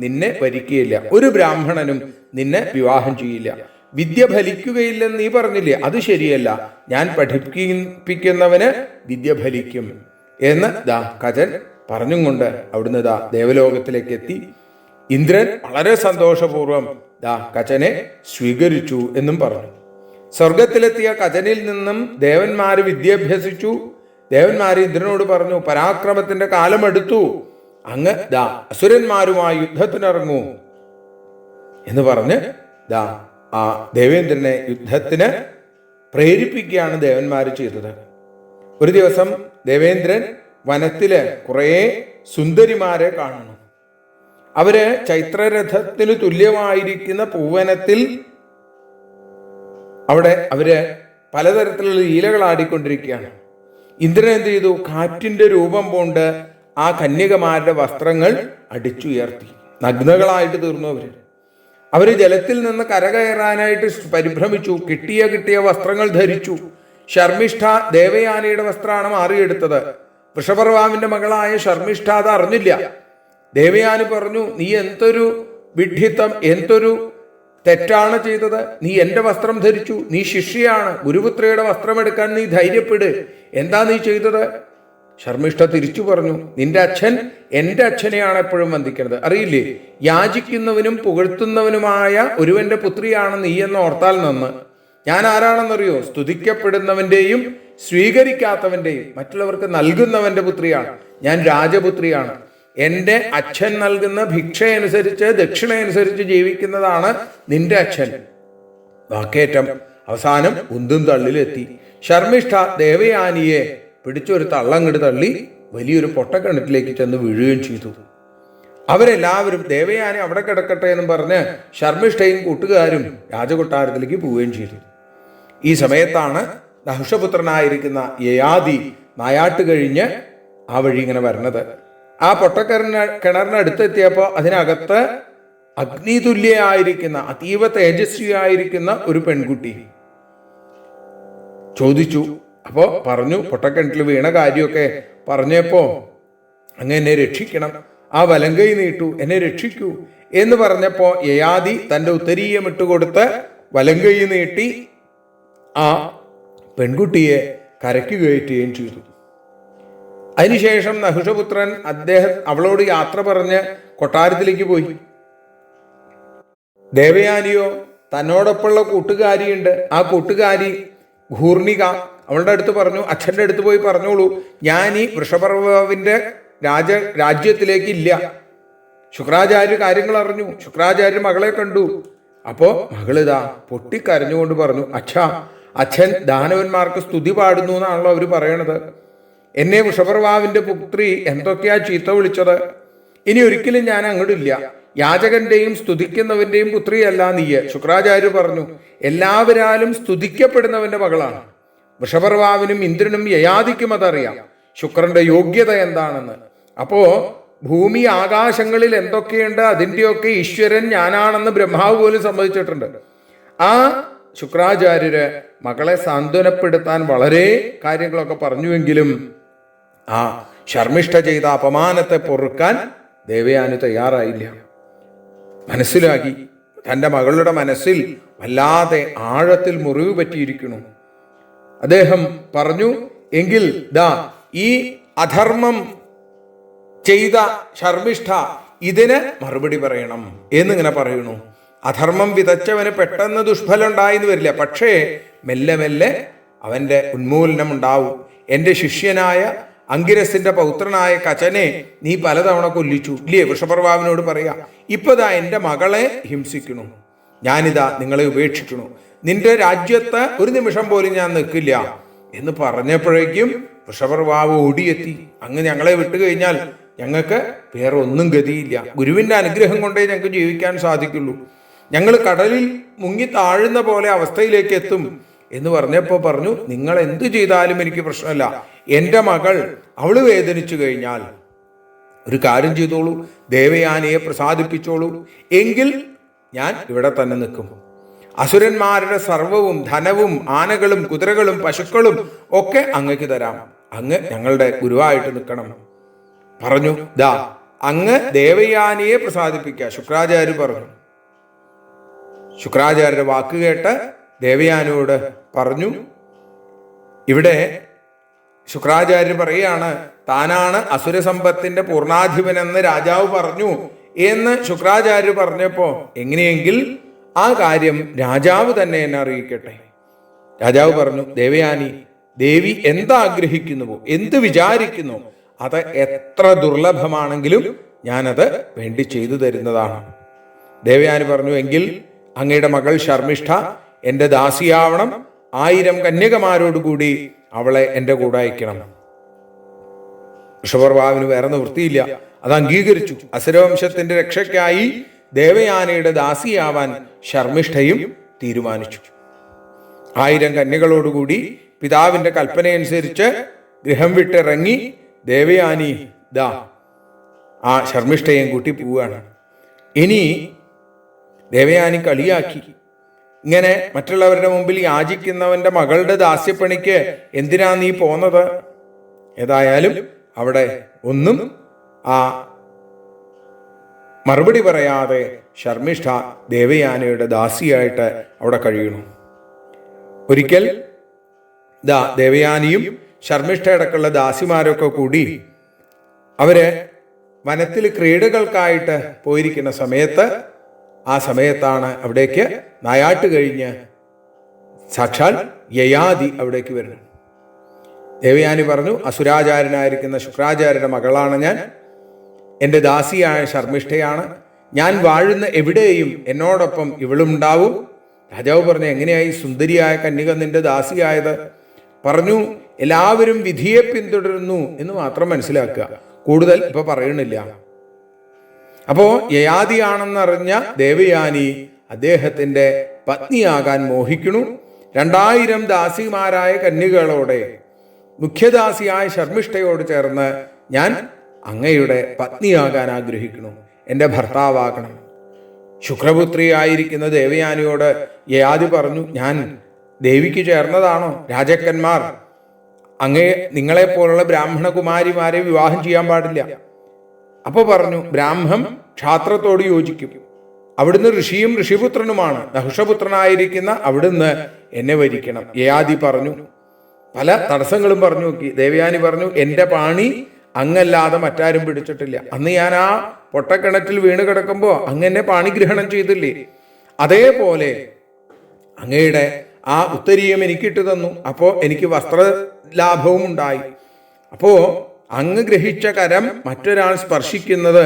നിന്നെ വരിക്കുകയില്ല, ഒരു ബ്രാഹ്മണനും നിന്നെ വിവാഹം ചെയ്യില്ല. വിദ്യ ഫലിക്കുകയില്ലെന്ന് നീ പറഞ്ഞില്ലേ, അത് ശരിയല്ല. ഞാൻ പഠിപ്പിക്കുന്നവന് വിദ്യ ഫലിക്കും എന്ന് കചൻ പറഞ്ഞും കൊണ്ട് അവിടുന്ന് ദേവലോകത്തിലേക്ക് എത്തി. ഇന്ദ്രൻ വളരെ സന്തോഷപൂർവം കചനെ സ്വീകരിച്ചു എന്നും പറഞ്ഞു. സ്വർഗത്തിലെത്തിയ കചനിൽ നിന്നും ദേവന്മാര് വിദ്യാഭ്യസിച്ചു. ദേവന്മാര് ഇന്ദ്രനോട് പറഞ്ഞു, പരാക്രമത്തിന്റെ കാലമെടുത്തു, അങ്ങ് അസുരന്മാരുമായി യുദ്ധത്തിനിറങ്ങൂ എന്ന് പറഞ്ഞ് ആ ദേവേന്ദ്രനെ യുദ്ധത്തിന് പ്രേരിപ്പിക്കുകയാണ് ദേവന്മാർ ചെയ്തത്. ഒരു ദിവസം ദേവേന്ദ്രൻ വനത്തില് കുറേ സുന്ദരിമാരെ കാണുന്നു. അവര് ചൈത്രരഥത്തിന് തുല്യമായിരിക്കുന്ന പൂവനത്തിൽ അവിടെ അവര് പലതരത്തിലുള്ള ലീലകൾ ആടിക്കൊണ്ടിരിക്കുകയാണ്. ഇന്ദ്രൻ എന്ത് ചെയ്തു? കാറ്റിന്റെ രൂപം കൊണ്ട് ആ കന്യകമാരുടെ വസ്ത്രങ്ങൾ അടിച്ചുയർത്തി. നഗ്നകളായിട്ട് തീർന്നു അവര് ജലത്തിൽ നിന്ന് കരകയറാനായിട്ട് പരിഭ്രമിച്ചു. കിട്ടിയ വസ്ത്രങ്ങൾ ധരിച്ചു. ശർമ്മിഷ്ഠ ദേവയാനിയുടെ വസ്ത്രമാണ് മാറിയെടുത്തത്. വൃഷപർവാവിന്റെ മകളായ ശർമ്മിഷ്ഠ അത് അറിഞ്ഞില്ല. ദേവയാനി പറഞ്ഞു, നീ എന്തൊരു വിഡ്ഢിത്തം, എന്തൊരു തെറ്റാണ് ചെയ്തത്. നീ എൻ്റെ വസ്ത്രം ധരിച്ചു, നീ ശിഷ്യയാണ്, ഗുരുപുത്രയുടെ വസ്ത്രം എടുക്കാൻ നീ ധൈര്യപ്പെട്, എന്താ നീ ചെയ്തത്? ശർമ്മിഷ്ഠ തിരിച്ചു പറഞ്ഞു, നിന്റെ അച്ഛൻ എൻ്റെ അച്ഛനെയാണ് എപ്പോഴും വന്ദിക്കുന്നത്, അറിയില്ലേ? യാചിക്കുന്നവനും പുകഴ്ത്തുന്നവനുമായ ഒരുവന്റെ പുത്രിയാണ് നീ എന്ന് ഓർത്താൽ നന്ന്. ഞാൻ ആരാണെന്നറിയോ? സ്തുതിക്കപ്പെടുന്നവന്റെയും സ്വീകരിക്കാത്തവന്റെയും മറ്റുള്ളവർക്ക് നൽകുന്നവന്റെ പുത്രിയാണ്. ഞാൻ രാജപുത്രിയാണ്. എൻ്റെ അച്ഛൻ നൽകുന്ന ഭിക്ഷയനുസരിച്ച് ദക്ഷിണയനുസരിച്ച് ജീവിക്കുന്നതാണ് നിന്റെ അച്ഛൻ. വാക്കേറ്റം അവസാനം ഉന്തും തള്ളിലെത്തി. ശർമ്മിഷ്ഠ ദേവയാനിയെ പിടിച്ചൊരു തള്ളങ്ങട് തള്ളി വലിയൊരു പൊട്ടക്കിണറ്റിലേക്ക് ചെന്ന് വീഴുകയും ചെയ്തു. അവരെല്ലാവരും ദേവയാനി അവിടെ കിടക്കട്ടെ എന്നും പറഞ്ഞ് ശർമ്മിഷ്ഠയും കൂട്ടുകാരും രാജകൊട്ടാരത്തിലേക്ക് പോവുകയും ചെയ്തു. ഈ സമയത്താണ് നഹുഷപുത്രനായിരിക്കുന്ന യയാതി നായാട്ട് കഴിഞ്ഞ് ആ വഴി ഇങ്ങനെ വരുന്നത്. ആ കിണറിനടുത്തെത്തിയപ്പോൾ അതിനകത്ത് അഗ്നിതുല്യായിരിക്കുന്ന അതീവ തേജസ്വിയായിരിക്കുന്ന ഒരു പെൺകുട്ടി ചോദിച്ചു. അപ്പോൾ പറഞ്ഞു, പൊട്ടക്കിണറ്റിൽ വീണ കാര്യമൊക്കെ പറഞ്ഞപ്പോ അങ്ങ് എന്നെ രക്ഷിക്കണം, ആ വലങ്കൈ നീട്ടു, എന്നെ രക്ഷിക്കൂ എന്ന് പറഞ്ഞപ്പോ യയാതി തൻ്റെ ഉത്തരീയം ഇട്ടുകൊടുത്ത് വലങ്കൈ നീട്ടി ആ പെൺകുട്ടിയെ കരയ്ക്ക് കയറ്റുകയും ചെയ്തു. അതിനുശേഷം നഹുഷപുത്രൻ അവളോട് യാത്ര പറഞ്ഞ് കൊട്ടാരത്തിലേക്ക് പോയി. ദേവയാനിയോ തന്നോടൊപ്പമുള്ള കൂട്ടുകാരിയുണ്ട്, ആ കൂട്ടുകാരി ഘൂർണിക അവളുടെ അടുത്ത് പറഞ്ഞു, അച്ഛൻ്റെ അടുത്ത് പോയി പറഞ്ഞോളൂ, ഞാൻ ഈ വൃഷപർവാവിന്റെ രാജ്യത്തിലേക്ക് ഇല്ല. ശുക്രാചാര്യ കാര്യങ്ങൾ അറിഞ്ഞു, ശുക്രാചാര്യ മകളെ കണ്ടു. അപ്പോ മകളിതാ പൊട്ടിക്കരഞ്ഞുകൊണ്ട് പറഞ്ഞു, അച്ഛൻ ദാനവന്മാർക്ക് സ്തുതി പാടുന്നു എന്നാണല്ലോ അവർ പറയണത്. എന്നെ വൃഷപർവാവിന്റെ പുത്രി എന്തൊക്കെയാ ചീത്ത വിളിച്ചത്. ഇനി ഒരിക്കലും ഞാൻ അങ്ങോട്ടില്ല. യാചകന്റെയും സ്തുതിക്കുന്നവന്റെയും പുത്രിയല്ല നീയ്. ശുക്രാചാര്യ പറഞ്ഞു, എല്ലാവരാലും സ്തുതിക്കപ്പെടുന്നവന്റെ മകളാണ്. വൃഷപർവാവിനും ഇന്ദ്രനും യയാതിക്കും അതറിയാം ശുക്രന്റെ യോഗ്യത എന്താണെന്ന്. അപ്പോ ഭൂമി ആകാശങ്ങളിൽ എന്തൊക്കെയുണ്ട് അതിൻ്റെയൊക്കെ ഈശ്വരൻ ഞാനാണെന്ന് ബ്രഹ്മാവ് പോലും സമ്മതിച്ചിട്ടുണ്ട്. ആ ശുക്രാചാര്യര് മകളെ സാന്ത്വനപ്പെടുത്താൻ വളരെ കാര്യങ്ങളൊക്കെ പറഞ്ഞുവെങ്കിലും ആ ശർമ്മിഷ്ഠ ചെയ്ത അപമാനത്തെ പൊറുക്കാൻ ദേവയാനി തയ്യാറായില്ല. മനസ്സിലാക്കി തൻ്റെ മകളുടെ മനസ്സിൽ വല്ലാതെ ആഴത്തിൽ മുറിവ് പറ്റിയിരിക്കുന്നു. അദ്ദേഹം പറഞ്ഞു, എങ്കിൽ ഈ അധർമ്മം ചെയ്ത ശർമ്മിഷ്ഠ ഇതിന് മറുപടി പറയണം എന്നിങ്ങനെ പറയുന്നു. അധർമ്മം വിതച്ചവന് പെട്ടെന്ന് ദുഷ്ഫലം ഉണ്ടായിന്ന് വരില്ല, പക്ഷേ മെല്ലെ മെല്ലെ അവൻ്റെ ഉന്മൂലനം ഉണ്ടാവും. എൻ്റെ ശിഷ്യനായ അങ്കിരസിന്റെ പൗത്രനായ കചനെ നീ പലതവണ കൊല്ലിച്ചു ഇല്ലേ? വൃഷപർവാവിനോട് പറയാ, ഇപ്പതാ എൻ്റെ മകളെ ഹിംസിക്കണു, ഞാനിതാ നിങ്ങളെ ഉപേക്ഷിക്കണു, നിന്റെ രാജ്യത്ത് ഒരു നിമിഷം പോലും ഞാൻ നിൽക്കില്ല എന്ന് പറഞ്ഞപ്പോഴേക്കും വൃഷപർവാവ് ഓടിയെത്തി. അങ്ങ് ഞങ്ങളെ വിട്ടുകഴിഞ്ഞാൽ ഞങ്ങൾക്ക് വേറെ ഒന്നും ഗതിയില്ല, ഗുരുവിന്റെ അനുഗ്രഹം കൊണ്ടേ ഞങ്ങൾക്ക് ജീവിക്കാൻ സാധിക്കുള്ളൂ, ഞങ്ങൾ കടലിൽ മുങ്ങി താഴുന്ന പോലെ അവസ്ഥയിലേക്ക് എത്തും എന്ന് പറഞ്ഞപ്പോൾ പറഞ്ഞു, നിങ്ങൾ എന്തു ചെയ്താലും എനിക്ക് പ്രശ്നമല്ല, എൻ്റെ മകൾ അവള് വേദനിച്ചു കഴിഞ്ഞാൽ ഒരു കാര്യം ചെയ്തോളൂ, ദേവയാനിയെ പ്രസാദിപ്പിച്ചോളൂ, എങ്കിൽ ഞാൻ ഇവിടെ തന്നെ നിൽക്കും, അസുരന്മാരുടെ സർവവും ധനവും ആനകളും കുതിരകളും പശുക്കളും ഒക്കെ അങ്ങക്ക് തരാം, അങ്ങ് ഞങ്ങളുടെ ഗുരുവായിട്ട് നിൽക്കണം പറഞ്ഞു. ദാ അങ്ങ് ദേവയാനിയെ പ്രസാദിപ്പിക്കുക. ശുക്രാചാര്യ പറഞ്ഞു. ശുക്രാചാര്യരുടെ വാക്ക് കേട്ട് ദേവയാനിയോട് പറഞ്ഞു. ഇവിടെ ശുക്രാചാര്യർ പറയുകയാണ്, താനാണ് അസുരസമ്പത്തിന്റെ പൂർണ്ണാധിപനെന്ന് രാജാവ് പറഞ്ഞു എന്ന് ശുക്രാചാര്യർ പറഞ്ഞപ്പോ, എങ്ങനെയെങ്കിൽ ആ കാര്യം രാജാവ് തന്നെ എന്നെ അറിയിക്കട്ടെ. രാജാവ് പറഞ്ഞു, ദേവയാനി ദേവി എന്താഗ്രഹിക്കുന്നുവോ എന്ത് വിചാരിക്കുന്നു അത് എത്ര ദുർലഭമാണെങ്കിലും ഞാനത് വേണ്ടി ചെയ്തു തരുന്നതാണ്. ദേവയാനി പറഞ്ഞു, എങ്കിൽ അങ്ങയുടെ മകൾ ശർമ്മിഷ്ഠ എൻ്റെ ദാസിയാവണം, 1000 കന്യകമാരോടുകൂടി അവളെ എൻ്റെ കൂടെ അയക്കണം. വൃഷപർവാവിന് വേറെ നിവൃത്തിയില്ല, അത് അംഗീകരിച്ചു. അസുരവംശത്തിന്റെ രക്ഷയ്ക്കായി ദേവയാനയുടെ ദാസിയാവാൻ ശർമ്മിഷ്ഠയും തീരുമാനിച്ചു. 1000 കന്യകളോടുകൂടി പിതാവിന്റെ കൽപ്പനയനുസരിച്ച് ഗൃഹം വിട്ടിറങ്ങി ദേവയാനി ദാ ആ ശർമ്മിഷ്ഠയും കൂട്ടി പോവുകയാണ്. ഇനി ദേവയാനി കളിയാക്കി, ഇങ്ങനെ മറ്റുള്ളവരുടെ മുമ്പിൽ യാചിക്കുന്നവന്റെ മകളുടെ ദാസ്യപ്പണിക്ക് എന്തിനാ നീ പോന്നത്? ഏതായാലും അവിടെ ഒന്നും ആ മറുപടി പറയാതെ ശർമ്മിഷ്ഠ ദേവയാനയുടെ ദാസിയായിട്ട് അവിടെ കഴിയണു. ഒരിക്കൽ ദേവയാനിയും ശർമ്മിഷ്ഠയടക്കമുള്ള ദാസിമാരൊക്കെ കൂടി അവര് വനത്തിൽ ക്രീഡകൾക്കായിട്ട് പോയിരിക്കുന്ന സമയത്ത്, ആ സമയത്താണ് അവിടേക്ക് നായാട്ട് കഴിഞ്ഞ് സാക്ഷാൽ യയാതി അവിടേക്ക് വരുന്നു. ദേവയാനി പറഞ്ഞു, അസുരാചാര്യനായിരിക്കുന്ന ശുക്രാചാര്യരുടെ മകളാണ് ഞാൻ, എൻ്റെ ദാസിയായ ശർമ്മിഷ്ഠയാണ്, ഞാൻ വാഴുന്ന എവിടെയും എന്നോടൊപ്പം ഇവളുണ്ടാവും. രാജാവ് പറഞ്ഞു, എങ്ങനെയായി സുന്ദരിയായ കന്യക നിന്റെ ദാസിയായത്? പറഞ്ഞു, എല്ലാവരും വിധിയെ പിന്തുടരുന്നു എന്ന് മാത്രം മനസ്സിലാക്കുക, കൂടുതൽ ഇപ്പൊ പറയണില്ല. അപ്പോ യയാതിയാണെന്നറിഞ്ഞ ദേവയാനി അദ്ദേഹത്തിന്റെ പത്നിയാകാൻ മോഹിക്കണു. 2000 ദാസിമാരായ കന്യകളോടെ മുഖ്യദാസിയായ ശർമ്മിഷ്ഠയോട് ചേർന്ന് ഞാൻ അങ്ങയുടെ പത്നിയാകാൻ ആഗ്രഹിക്കുന്നു, എൻ്റെ ഭർത്താവാകണം. ശുക്രപുത്രിയായിരിക്കുന്ന ദേവയാനിയോട് യയാതി പറഞ്ഞു, ഞാൻ ദേവിക്ക് ചേർന്നതാണോ? രാജാക്കന്മാർ നിങ്ങളെപ്പോലുള്ള ബ്രാഹ്മണ കുമാരിമാരെ വിവാഹം ചെയ്യാൻ പാടില്ല. അപ്പൊ പറഞ്ഞു, ബ്രാഹ്മം ക്ഷാത്രത്തോട് യോജിക്കും, അവിടുന്ന് ഋഷിയും ഋഷിപുത്രനുമാണ്, നഹുഷപുത്രനായിരിക്കുന്ന അവിടുന്ന് എന്നെ വരിക്കണം. യയാതി പറഞ്ഞു. പല തടസ്സങ്ങളും പറഞ്ഞു നോക്കി. ദേവയാനി പറഞ്ഞു, എൻ്റെ പാണി അങ്ങല്ലാതെ മറ്റാരും പിടിച്ചിട്ടില്ല. അന്ന് ഞാൻ ആ പൊട്ടക്കിണറ്റിൽ വീണ് കിടക്കുമ്പോൾ അങ്ങനെ പാണിഗ്രഹണം ചെയ്തില്ലേ, അതേപോലെ അങ്ങയുടെ ആ ഉത്തരീയം എനിക്കിട്ട് തന്നു. അപ്പോ എനിക്ക് വസ്ത്രലാഭവും ഉണ്ടായി. അപ്പോ അങ്ങ് ഗ്രഹിച്ച കരം മറ്റൊരാൾ സ്പർശിക്കുന്നത്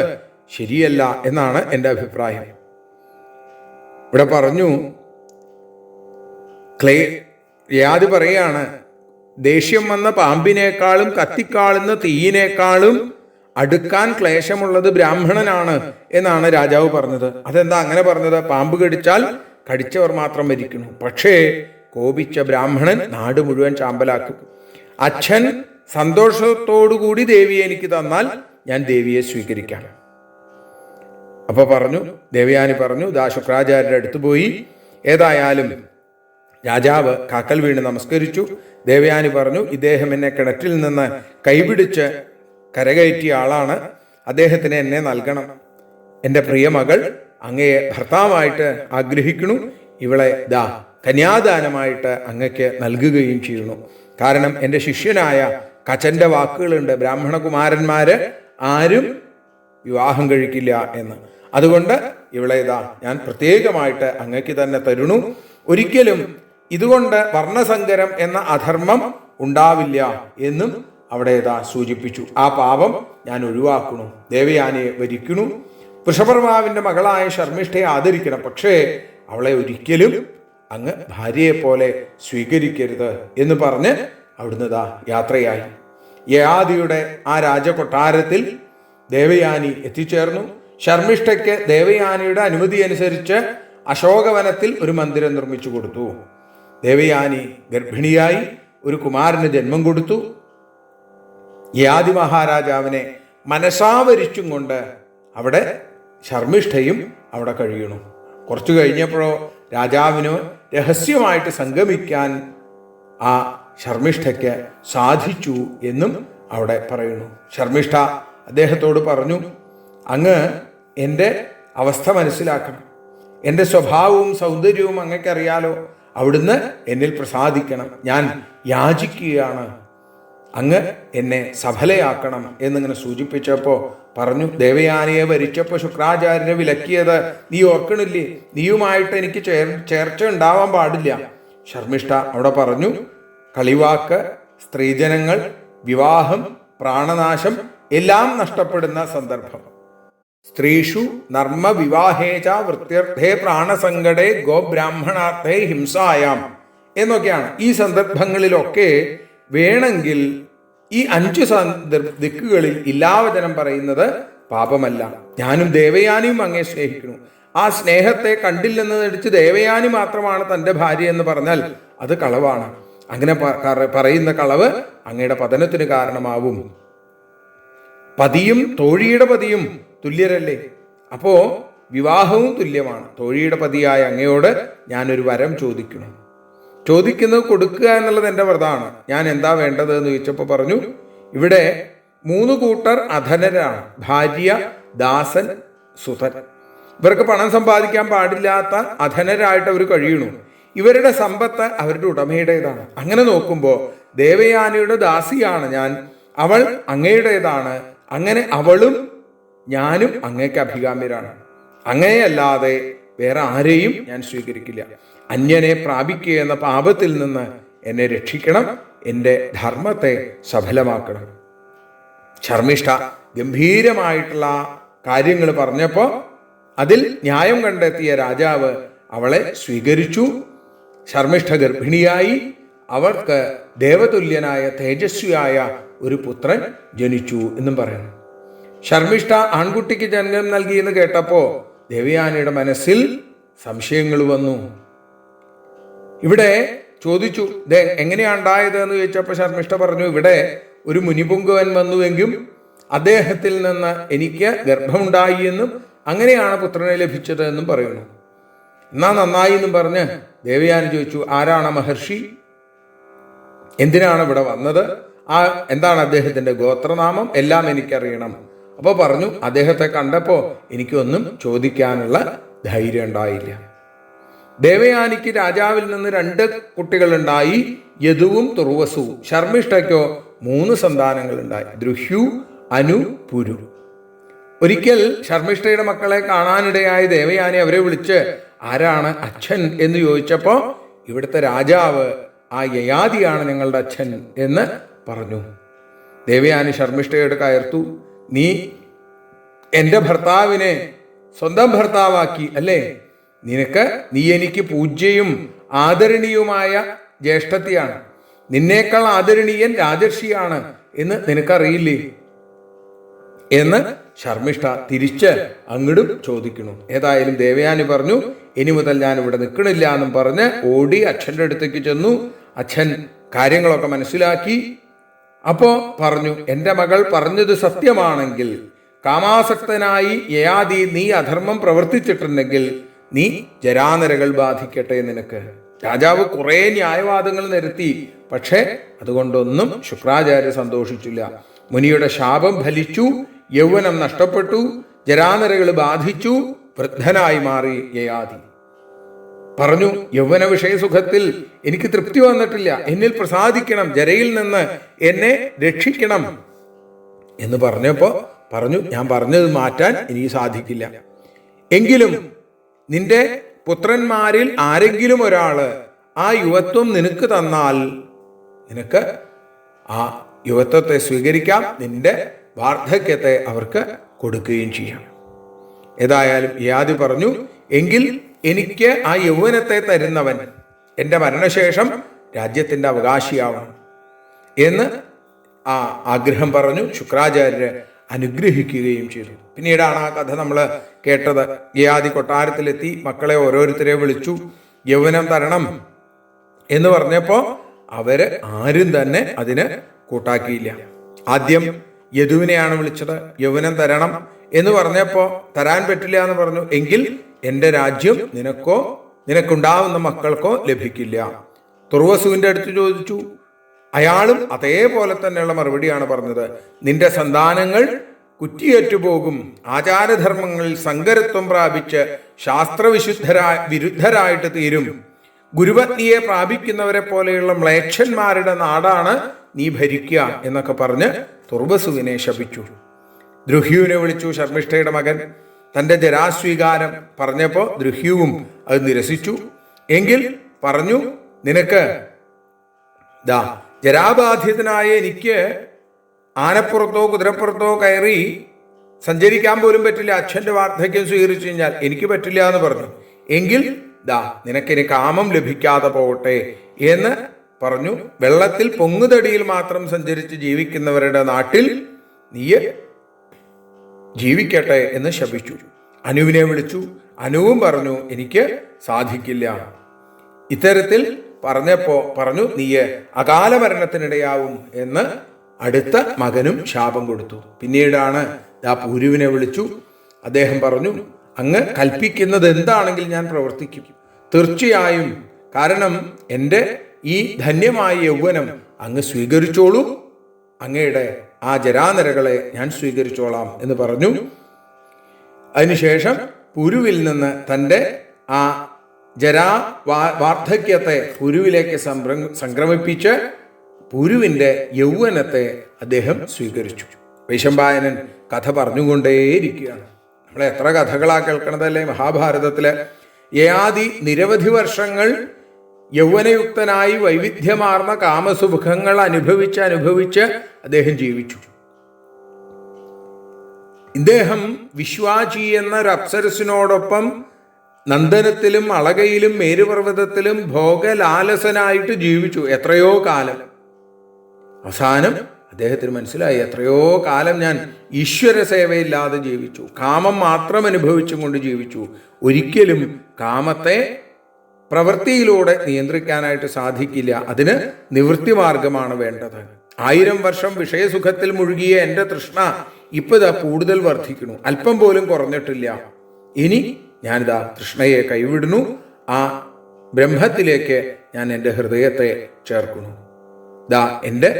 ശരിയല്ല എന്നാണ് എൻ്റെ അഭിപ്രായം. ഇവിടെ പറഞ്ഞു, യയാതി പറയാണ്, ദേഷ്യം വന്ന പാമ്പിനേക്കാളും കത്തിക്കാളുന്ന തീയിനേക്കാളും അടുക്കാൻ ക്ലേശമുള്ളത് ബ്രാഹ്മണനാണ് എന്നാണ് രാജാവ് പറഞ്ഞത്. അതെന്താ അങ്ങനെ പറഞ്ഞത്? പാമ്പ് കടിച്ചാൽ കടിച്ചവർ മാത്രം മരിക്കുന്നു, പക്ഷേ കോപിച്ച ബ്രാഹ്മണൻ നാട് മുഴുവൻ ചാമ്പലാക്കും. അച്ഛൻ സന്തോഷത്തോടുകൂടി ദേവിയെ എനിക്ക് തന്നാൽ ഞാൻ ദേവിയെ സ്വീകരിക്കാം. അപ്പൊ പറഞ്ഞു, ദേവയാനി പറഞ്ഞു, ശുക്രാചാര്യരുടെ അടുത്ത് പോയി. ഏതായാലും രാജാവ് കാക്കൽ വീണ് നമസ്കരിച്ചു. ദേവയാനി പറഞ്ഞു, ഇദ്ദേഹം എന്നെ കിണറ്റിൽ നിന്ന് കൈപിടിച്ച് കരകയറ്റിയ ആളാണ്, അദ്ദേഹത്തിന് എന്നെ നൽകണം. എൻ്റെ പ്രിയ മകൾ അങ്ങയെ ഭർത്താവായിട്ട് ആഗ്രഹിക്കണു, ഇവളെ കന്യാദാനമായിട്ട് അങ്ങക്ക് നൽകുകയും ചെയ്യുന്നു. കാരണം എൻ്റെ ശിഷ്യനായ കചന്റെ വാക്കുകളുണ്ട്, ബ്രാഹ്മണകുമാരന്മാര് ആരും വിവാഹം കഴിക്കില്ല എന്ന്. അതുകൊണ്ട് ഇവളെ ഞാൻ പ്രത്യേകമായിട്ട് അങ്ങക്ക് തന്നെ തരുന്നു. ഒരിക്കലും ഇതുകൊണ്ട് വർണ്ണസങ്കരം എന്ന അധർമ്മം ഉണ്ടാവില്ല എന്നും അവിടെ സൂചിപ്പിച്ചു. ആ പാപം ഞാൻ ഒഴിവാക്കണു, ദേവയാനിയെ വരിക്കണു, വൃഷഭർമാവിൻ്റെ മകളായ ശർമ്മിഷ്ഠയെ ആദരിക്കണം, പക്ഷേ അവളെ ഒരിക്കലും അങ്ങ് ഭാര്യയെപ്പോലെ സ്വീകരിക്കരുത് എന്ന് പറഞ്ഞ് അവിടുന്ന് യാത്രയായി. യയാതിയുടെ ആ രാജകൊട്ടാരത്തിൽ ദേവയാനി എത്തിച്ചേർന്നു. ശർമ്മിഷ്ഠയ്ക്ക് ദേവയാനിയുടെ അനുമതി അനുസരിച്ച് അശോകവനത്തിൽ ഒരു മന്ദിരം നിർമ്മിച്ചു കൊടുത്തു. ദേവയാനി ഗർഭിണിയായി ഒരു കുമാരന് ജന്മം കൊടുത്തു. യയാതി മഹാരാജാവിനെ മനസാവരിച്ചും കൊണ്ട് അവിടെ ശർമ്മിഷ്ഠയും അവിടെ കഴിയണു. കുറച്ചു കഴിഞ്ഞപ്പോഴോ രാജാവിന് രഹസ്യമായിട്ട് സംഗമിക്കാൻ ആ ശർമ്മിഷ്ഠയ്ക്ക് സാധിച്ചു എന്നും അവിടെ പറയുന്നു. ശർമ്മിഷ്ഠ അദ്ദേഹത്തോട് പറഞ്ഞു, അങ്ങ് എൻ്റെ അവസ്ഥ മനസ്സിലാക്കണം, എൻ്റെ സ്വഭാവവും സൗന്ദര്യവും അങ്ങക്കറിയാലോ, അവിടുന്ന് എന്നിൽ പ്രസാദിക്കണം, ഞാൻ യാചിക്കുകയാണ്, അങ്ങ് എന്നെ സഫലയാക്കണം എന്നിങ്ങനെ സൂചിപ്പിച്ചപ്പോൾ പറഞ്ഞു, ദേവയാനിയെ വരിച്ചപ്പോൾ ശുക്രാചാര്യനെ വിലക്കിയത് നീ ഓർക്കണില്ലേ, നീയുമായിട്ട് എനിക്ക് ചേർച്ച ഉണ്ടാവാൻ പാടില്ല. ശർമ്മിഷ്ഠ അവിടെ പറഞ്ഞു, കളിവാക്ക്, സ്ത്രീജനങ്ങൾ, വിവാഹം, പ്രാണനാശം എല്ലാം നഷ്ടപ്പെടുന്ന സന്ദർഭം. സ്ത്രീഷു നർമ്മ വിവാഹേച വൃത്യർത്ഥേ പ്രാണസങ്കടേ ഗോബ്രാഹ്മണാർത്ഥേ ഹിംസായാം എന്നൊക്കെയാണ്. ഈ സന്ദർഭങ്ങളിലൊക്കെ വേണമെങ്കിൽ ഈ 5 ദിക്കുകളിൽ ഇല്ലാവചനം പറയുന്നത് പാപമല്ല. ഞാനും ദേവയാനിയും അങ്ങേ സ്നേഹിക്കുന്നു. ആ സ്നേഹത്തെ കണ്ടില്ലെന്ന് നടിച്ച് ദേവയാനി മാത്രമാണ് തൻ്റെ ഭാര്യ എന്ന് പറഞ്ഞാൽ അത് കളവാണ്. അങ്ങനെ പറയുന്ന കളവ് അങ്ങയുടെ പതനത്തിന് കാരണമാവും. പതിയും തോഴിയുടെ പതിയും തുല്യരല്ലേ? അപ്പോ വിവാഹവും തുല്യമാണ്. തോഴിയുടെ പതിയായ അങ്ങയോട് ഞാനൊരു വരം ചോദിക്കണം. ചോദിക്കുന്നത് കൊടുക്കുക എന്നുള്ളത് എൻ്റെ വ്രതമാണ്. ഞാൻ എന്താ വേണ്ടത് എന്ന് ചോദിച്ചപ്പോൾ പറഞ്ഞു, ഇവിടെ 3 കൂട്ടർ അധനരാണ്, ഭാര്യ, ദാസൻ, സുതൻ. ഇവർക്ക് പണം സമ്പാദിക്കാൻ പാടില്ലാത്ത അധനരായിട്ട് അവർ കഴിയണു. ഇവരുടെ സമ്പത്ത് അവരുടെ ഉടമയുടേതാണ്. അങ്ങനെ നോക്കുമ്പോൾ ദേവയാനിയുടെ ദാസിയാണ് ഞാൻ, അവൾ അങ്ങയുടേതാണ്. അങ്ങനെ അവളും ഞാനും അങ്ങേക്ക് അഭികാമ്യരാണ്. അങ്ങനെയല്ലാതെ വേറെ ആരെയും ഞാൻ സ്വീകരിക്കില്ല. അന്യനെ പ്രാപിക്കുക എന്ന പാപത്തിൽ നിന്ന് എന്നെ രക്ഷിക്കണം, എൻ്റെ ധർമ്മത്തെ സഫലമാക്കണം. ശർമ്മിഷ്ഠ ഗംഭീരമായിട്ടുള്ള കാര്യങ്ങൾ പറഞ്ഞപ്പോൾ അതിൽ ന്യായം കണ്ടെത്തിയ രാജാവ് അവളെ സ്വീകരിച്ചു. ശർമ്മിഷ്ഠ ഗർഭിണിയായി. അവർക്ക് ദേവതുല്യനായ തേജസ്വിയായ ഒരു പുത്രൻ ജനിച്ചു എന്നും പറയുന്നു. ശർമ്മിഷ്ഠ ആൺകുട്ടിക്ക് ജന്മം നൽകിയെന്ന് കേട്ടപ്പോൾ ദേവയാനിയുടെ മനസ്സിൽ സംശയങ്ങൾ വന്നു. ഇവിടെ ചോദിച്ചു, എങ്ങനെയാണ് ഉണ്ടായത് എന്ന് ചോദിച്ചപ്പോൾ ശർമ്മിഷ്ഠ പറഞ്ഞു, ഇവിടെ ഒരു മുനിപുങ്കവൻ വന്നുവെങ്കിലും അദ്ദേഹത്തിൽ നിന്ന് എനിക്ക് ഗർഭമുണ്ടായി എന്നും അങ്ങനെയാണ് പുത്രനെ ലഭിച്ചത് എന്നും പറയുന്നു. എന്നാ നന്നായി എന്നും പറഞ്ഞ് ദേവയാനി ചോദിച്ചു, ആരാണ് മഹർഷി, എന്തിനാണ് ഇവിടെ വന്നത്, എന്താണ് അദ്ദേഹത്തിന്റെ ഗോത്രനാമം, എല്ലാം എനിക്കറിയണം. അപ്പോൾ പറഞ്ഞു, അദ്ദേഹത്തെ കണ്ടപ്പോൾ എനിക്കൊന്നും ചോദിക്കാനുള്ള ധൈര്യം ഉണ്ടായില്ല. ദേവയാനിക്ക് രാജാവിൽ നിന്ന് 2 കുട്ടികളുണ്ടായി, യദുവും തുർവസുവും. ശർമ്മിഷ്ഠയ്ക്കോ 3 സന്താനങ്ങളുണ്ടായി, ദ്രുഹ്യു, അനു, പുരു. ഒരിക്കൽ ശർമ്മിഷ്ഠയുടെ മക്കളെ കാണാനിടയായ ദേവയാനി അവരെ വിളിച്ച് ആരാണ് അച്ഛൻ എന്ന് ചോദിച്ചപ്പോൾ ഇവിടുത്തെ രാജാവ് ആ യയാതിയാണ് ഞങ്ങളുടെ അച്ഛൻ എന്ന് പറഞ്ഞു. ദേവയാനി ശർമ്മിഷ്ഠയോട് കയർത്തു, നീ എൻ്റെ ഭർത്താവിനെ സ്വന്തം ഭർത്താവാക്കി അല്ലേ? നീ എനിക്ക് പൂജ്യയും ആദരണീയവുമായ ജ്യേഷ്ഠത്തിയാണ്. നിന്നേക്കാൾ ആദരണീയൻ രാജർഷിയാണ് എന്ന് നിനക്കറിയില്ലേ എന്ന് ശർമ്മിഷ്ഠ തിരിച്ച് അങ്ങടും ചോദിക്കുന്നു. ഏതായാലും ദേവയാനി പറഞ്ഞു, ഇനി മുതൽ ഞാൻ ഇവിടെ നിൽക്കണില്ല എന്നും പറഞ്ഞ് ഓടി അച്ഛൻ്റെ അടുത്തേക്ക് ചെന്നു. അച്ഛൻ കാര്യങ്ങളൊക്കെ മനസ്സിലാക്കി. അപ്പോ പറഞ്ഞു, എൻ്റെ മകൾ പറഞ്ഞത് സത്യമാണെങ്കിൽ, കാമാസക്തനായി യയാതി നീ അധർമ്മം പ്രവർത്തിച്ചിട്ടുണ്ടെങ്കിൽ നീ ജരാനരകൾ ബാധിക്കട്ടെ നിനക്ക്. രാജാവ് കുറെ ന്യായവാദങ്ങൾ നിരത്തി, പക്ഷെ അതുകൊണ്ടൊന്നും ശുക്രാചാര്യ സന്തോഷിച്ചില്ല. മുനിയുടെ ശാപം ഫലിച്ചു, യൗവനം നഷ്ടപ്പെട്ടു, ജരാനരകൾ ബാധിച്ചു, വൃദ്ധനായി മാറി യയാതി. പറഞ്ഞു, യൗവന വിഷയസുഖത്തിൽ എനിക്ക് തൃപ്തി വന്നിട്ടില്ല, എന്നിൽ പ്രസാദിക്കണം, ജരയിൽ നിന്ന് എന്നെ രക്ഷിക്കണം എന്ന് പറഞ്ഞപ്പോൾ പറഞ്ഞു, ഞാൻ പറഞ്ഞത് മാറ്റാൻ എനിക്ക് സാധിക്കില്ല. എങ്കിലും നിന്റെ പുത്രന്മാരിൽ ആരെങ്കിലും ഒരാള് ആ യുവത്വം നിനക്ക് തന്നാൽ നിനക്ക് ആ യുവത്വത്തെ സ്വീകരിക്കാം, നിന്റെ വാർദ്ധക്യത്തെ അവർക്ക് കൊടുക്കുകയും ചെയ്യാം. ഏതായാലും യയാതി പറഞ്ഞു, എങ്കിൽ എനിക്ക് ആ യൗവനത്തെ തരുന്നവൻ എൻ്റെ മരണശേഷം രാജ്യത്തിൻ്റെ അവകാശിയാവണം എന്ന് ആ ആഗ്രഹം പറഞ്ഞു. ശുക്രാചാര്യര് അനുഗ്രഹിക്കുകയും ചെയ്തു. പിന്നീടാണ് ആ കഥ നമ്മൾ കേട്ടത്. യയാതി കൊട്ടാരത്തിലെത്തി, മക്കളെ ഓരോരുത്തരെ വിളിച്ചു, യൗവനം തരണം എന്ന് പറഞ്ഞപ്പോൾ അവര് ആരും തന്നെ അതിന് കൂട്ടാക്കിയില്ല. ആദ്യം യദുവിനെയാണ് വിളിച്ചത്. യൗവനം തരണം എന്ന് പറഞ്ഞപ്പോൾ തരാൻ പറ്റില്ല എന്ന് പറഞ്ഞു. എങ്കിൽ എൻ്റെ രാജ്യം നിനക്കോ നിനക്കുണ്ടാവുന്ന മക്കൾക്കോ ലഭിക്കില്ല. തുർവസുവിൻ്റെ അടുത്ത് ചോദിച്ചു. അയാളും അതേപോലെ തന്നെയുള്ള മറുപടിയാണ് പറഞ്ഞത്. നിന്റെ സന്താനങ്ങൾ കുറ്റിയേറ്റുപോകും, ആചാരധർമ്മങ്ങളിൽ സങ്കരത്വം പ്രാപിച്ച് വിരുദ്ധരായിട്ട് തീരും, ഗുരുപത്നിയെ പ്രാപിക്കുന്നവരെ പോലെയുള്ള മ്ലേച്ഛന്മാരുടെ നാടാണ് നീ ഭരിക്കുക എന്നൊക്കെ പറഞ്ഞ് തുർവസുവിനെ ശപിച്ചു. ദ്രുഹ്യുവിനെ വിളിച്ചു, ശർമ്മിഷ്ഠയുടെ മകൻ. തൻ്റെ ജരാസ്വീകാരം പറഞ്ഞപ്പോൾ ദ്രുഹ്യുവും അത് നിരസിച്ചു. എങ്കിൽ പറഞ്ഞു, നിനക്ക് ജരാബാധിതനായ എനിക്ക് ആനപ്പുറത്തോ കുതിരപ്പുറത്തോ കയറി സഞ്ചരിക്കാൻ പോലും പറ്റില്ല, അച്ഛൻ്റെ വാർദ്ധക്യം സ്വീകരിച്ചു കഴിഞ്ഞാൽ എനിക്ക് പറ്റില്ല എന്ന് പറഞ്ഞു. എങ്കിൽ നിനക്കിനി കാമം ലഭിക്കാതെ പോകട്ടെ എന്ന് പറഞ്ഞു. വെള്ളത്തിൽ പൊങ്ങുതടിയിൽ മാത്രം സഞ്ചരിച്ച് ജീവിക്കുന്നവരുടെ നാട്ടിൽ നീ ജീവിക്കട്ടെ എന്ന് ശപിച്ചു. അനുവിനെ വിളിച്ചു. അനുവും പറഞ്ഞു, എനിക്ക് സാധിക്കില്ല. ഇത്തരത്തിൽ പറഞ്ഞു, നീ അകാല മരണത്തിനിടയാവും എന്ന് അടുത്ത മകനും ശാപം കൊടുത്തു. പിന്നീടാണ് പുരുവിനെ വിളിച്ചു. അദ്ദേഹം പറഞ്ഞു, അങ്ങ് കൽപ്പിക്കുന്നത് എന്താണെങ്കിൽ ഞാൻ പ്രവർത്തിക്കും, തീർച്ചയായും. കാരണം എൻ്റെ ഈ ധന്യമായ യൗവനം അങ്ങ് സ്വീകരിച്ചോളൂ, അങ്ങയുടെ ആ ജരാനരകളെ ഞാൻ സ്വീകരിച്ചോളാം എന്ന് പറഞ്ഞു. അതിനുശേഷം പുരുവിൽ നിന്ന് തൻ്റെ ആ വാർദ്ധക്യത്തെ പുരുവിലേക്ക് സംക്രമിപ്പിച്ച് പുരുവിൻ്റെ യൗവനത്തെ അദ്ദേഹം സ്വീകരിച്ചു. വൈശമ്പായനൻ കഥ പറഞ്ഞുകൊണ്ടേയിരിക്കുകയാണ്. നമ്മൾ എത്ര കഥകളാ കേൾക്കണതല്ലേ മഹാഭാരതത്തില്. യയാതി നിരവധി വർഷങ്ങൾ യൗവനയുക്തനായി വൈവിധ്യമാർന്ന കാമസുഖങ്ങൾ അനുഭവിച്ച് അദ്ദേഹം ജീവിച്ചു. ഇദ്ദേഹം വിശ്വാചി എന്ന ഒരു അപ്സരസിനോടൊപ്പം നന്ദനത്തിലും അളകയിലും മേരുപർവ്വതത്തിലും ഭോഗലാലസനായിട്ട് ജീവിച്ചു എത്രയോ കാലം. അവസാനം അദ്ദേഹത്തിന് മനസ്സിലായി, എത്രയോ കാലം ഞാൻ ഈശ്വര സേവയില്ലാതെ ജീവിച്ചു, കാമം മാത്രം അനുഭവിച്ചും കൊണ്ട് ജീവിച്ചു. ഒരിക്കലും കാമത്തെ പ്രവൃത്തിയിലൂടെ നിയന്ത്രിക്കാനായിട്ട് സാധിക്കില്ല. അതിന് നിവൃത്തി മാർഗമാണ് വേണ്ടത്. 1000 വർഷം വിഷയസുഖത്തിൽ മുഴുകിയ എൻ്റെ തൃഷ്ണ ഇപ്പതാ കൂടുതൽ വർദ്ധിക്കുന്നു, അല്പം പോലും കുറഞ്ഞിട്ടില്ല. ഇനി ഞാനിതാ തൃഷ്ണയെ കൈവിടുന്നു, ആ ബ്രഹ്മത്തിലേക്ക് ഞാൻ എൻ്റെ ഹൃദയത്തെ ചേർക്കുന്നു. എൻ്റെ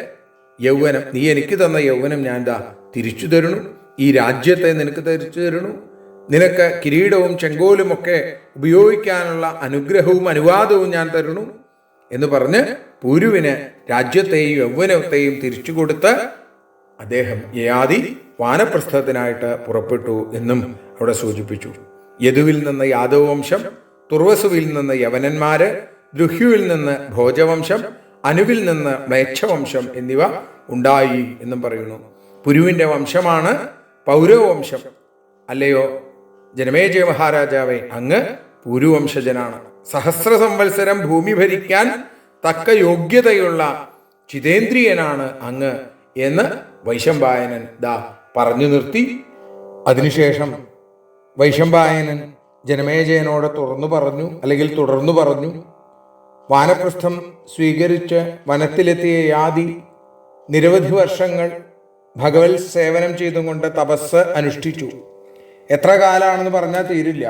യൗവനം, നീ എനിക്ക് തന്ന യൗവനം ഞാൻ തിരിച്ചു തരുന്നു, ഈ രാജ്യത്തെ നിനക്ക് തിരിച്ചു തരുന്നു, നിനക്ക് കിരീടവും ചെങ്കോലും ഒക്കെ ഉപയോഗിക്കാനുള്ള അനുഗ്രഹവും അനുവാദവും ഞാൻ തരുന്നു എന്ന് പറഞ്ഞ് പുരുവിന് രാജ്യത്തെയും യൗവനത്തെയും തിരിച്ചു കൊടുത്ത് അദ്ദേഹം യയാതി വാനപ്രസ്ഥത്തിനായിട്ട് പുറപ്പെട്ടു എന്നും അവിടെ സൂചിപ്പിച്ചു. യദുവിൽ നിന്ന് യാദവവംശം, തുർവസുവിൽ നിന്ന് യവനന്മാര്, ദ്രുഹ്യുവിൽ നിന്ന് ഭോജവംശം, അനുവിൽ നിന്ന് മ്ലേച്ഛവംശം എന്നിവ ഉണ്ടായി എന്നും പറയുന്നു. പുരുവിൻ്റെ വംശമാണ് പൗരവംശം. അല്ലയോ ജനമേജയ മഹാരാജാവേ, അങ്ങ് പുരുവംശജനാണ്. സഹസ്ര സംവത്സരം ഭൂമി ഭരിക്കാൻ തക്ക യോഗ്യതയുള്ള ചിതേന്ദ്രിയനാണ് അങ്ങ് എന്ന് വൈശമ്പായനൻ പറഞ്ഞു നിർത്തി. അതിനുശേഷം വൈശമ്പായനൻ ജനമേജയനോട് തുടർന്നു പറഞ്ഞു, വാനപ്രസ്ഥം സ്വീകരിച്ച് വനത്തിലെത്തിയ യയാതി നിരവധി വർഷങ്ങൾ ഭഗവത് സേവനം ചെയ്തുകൊണ്ട് തപസ് അനുഷ്ഠിച്ചു. എത്ര കാലാണെന്ന് പറഞ്ഞാൽ തീരില്ല.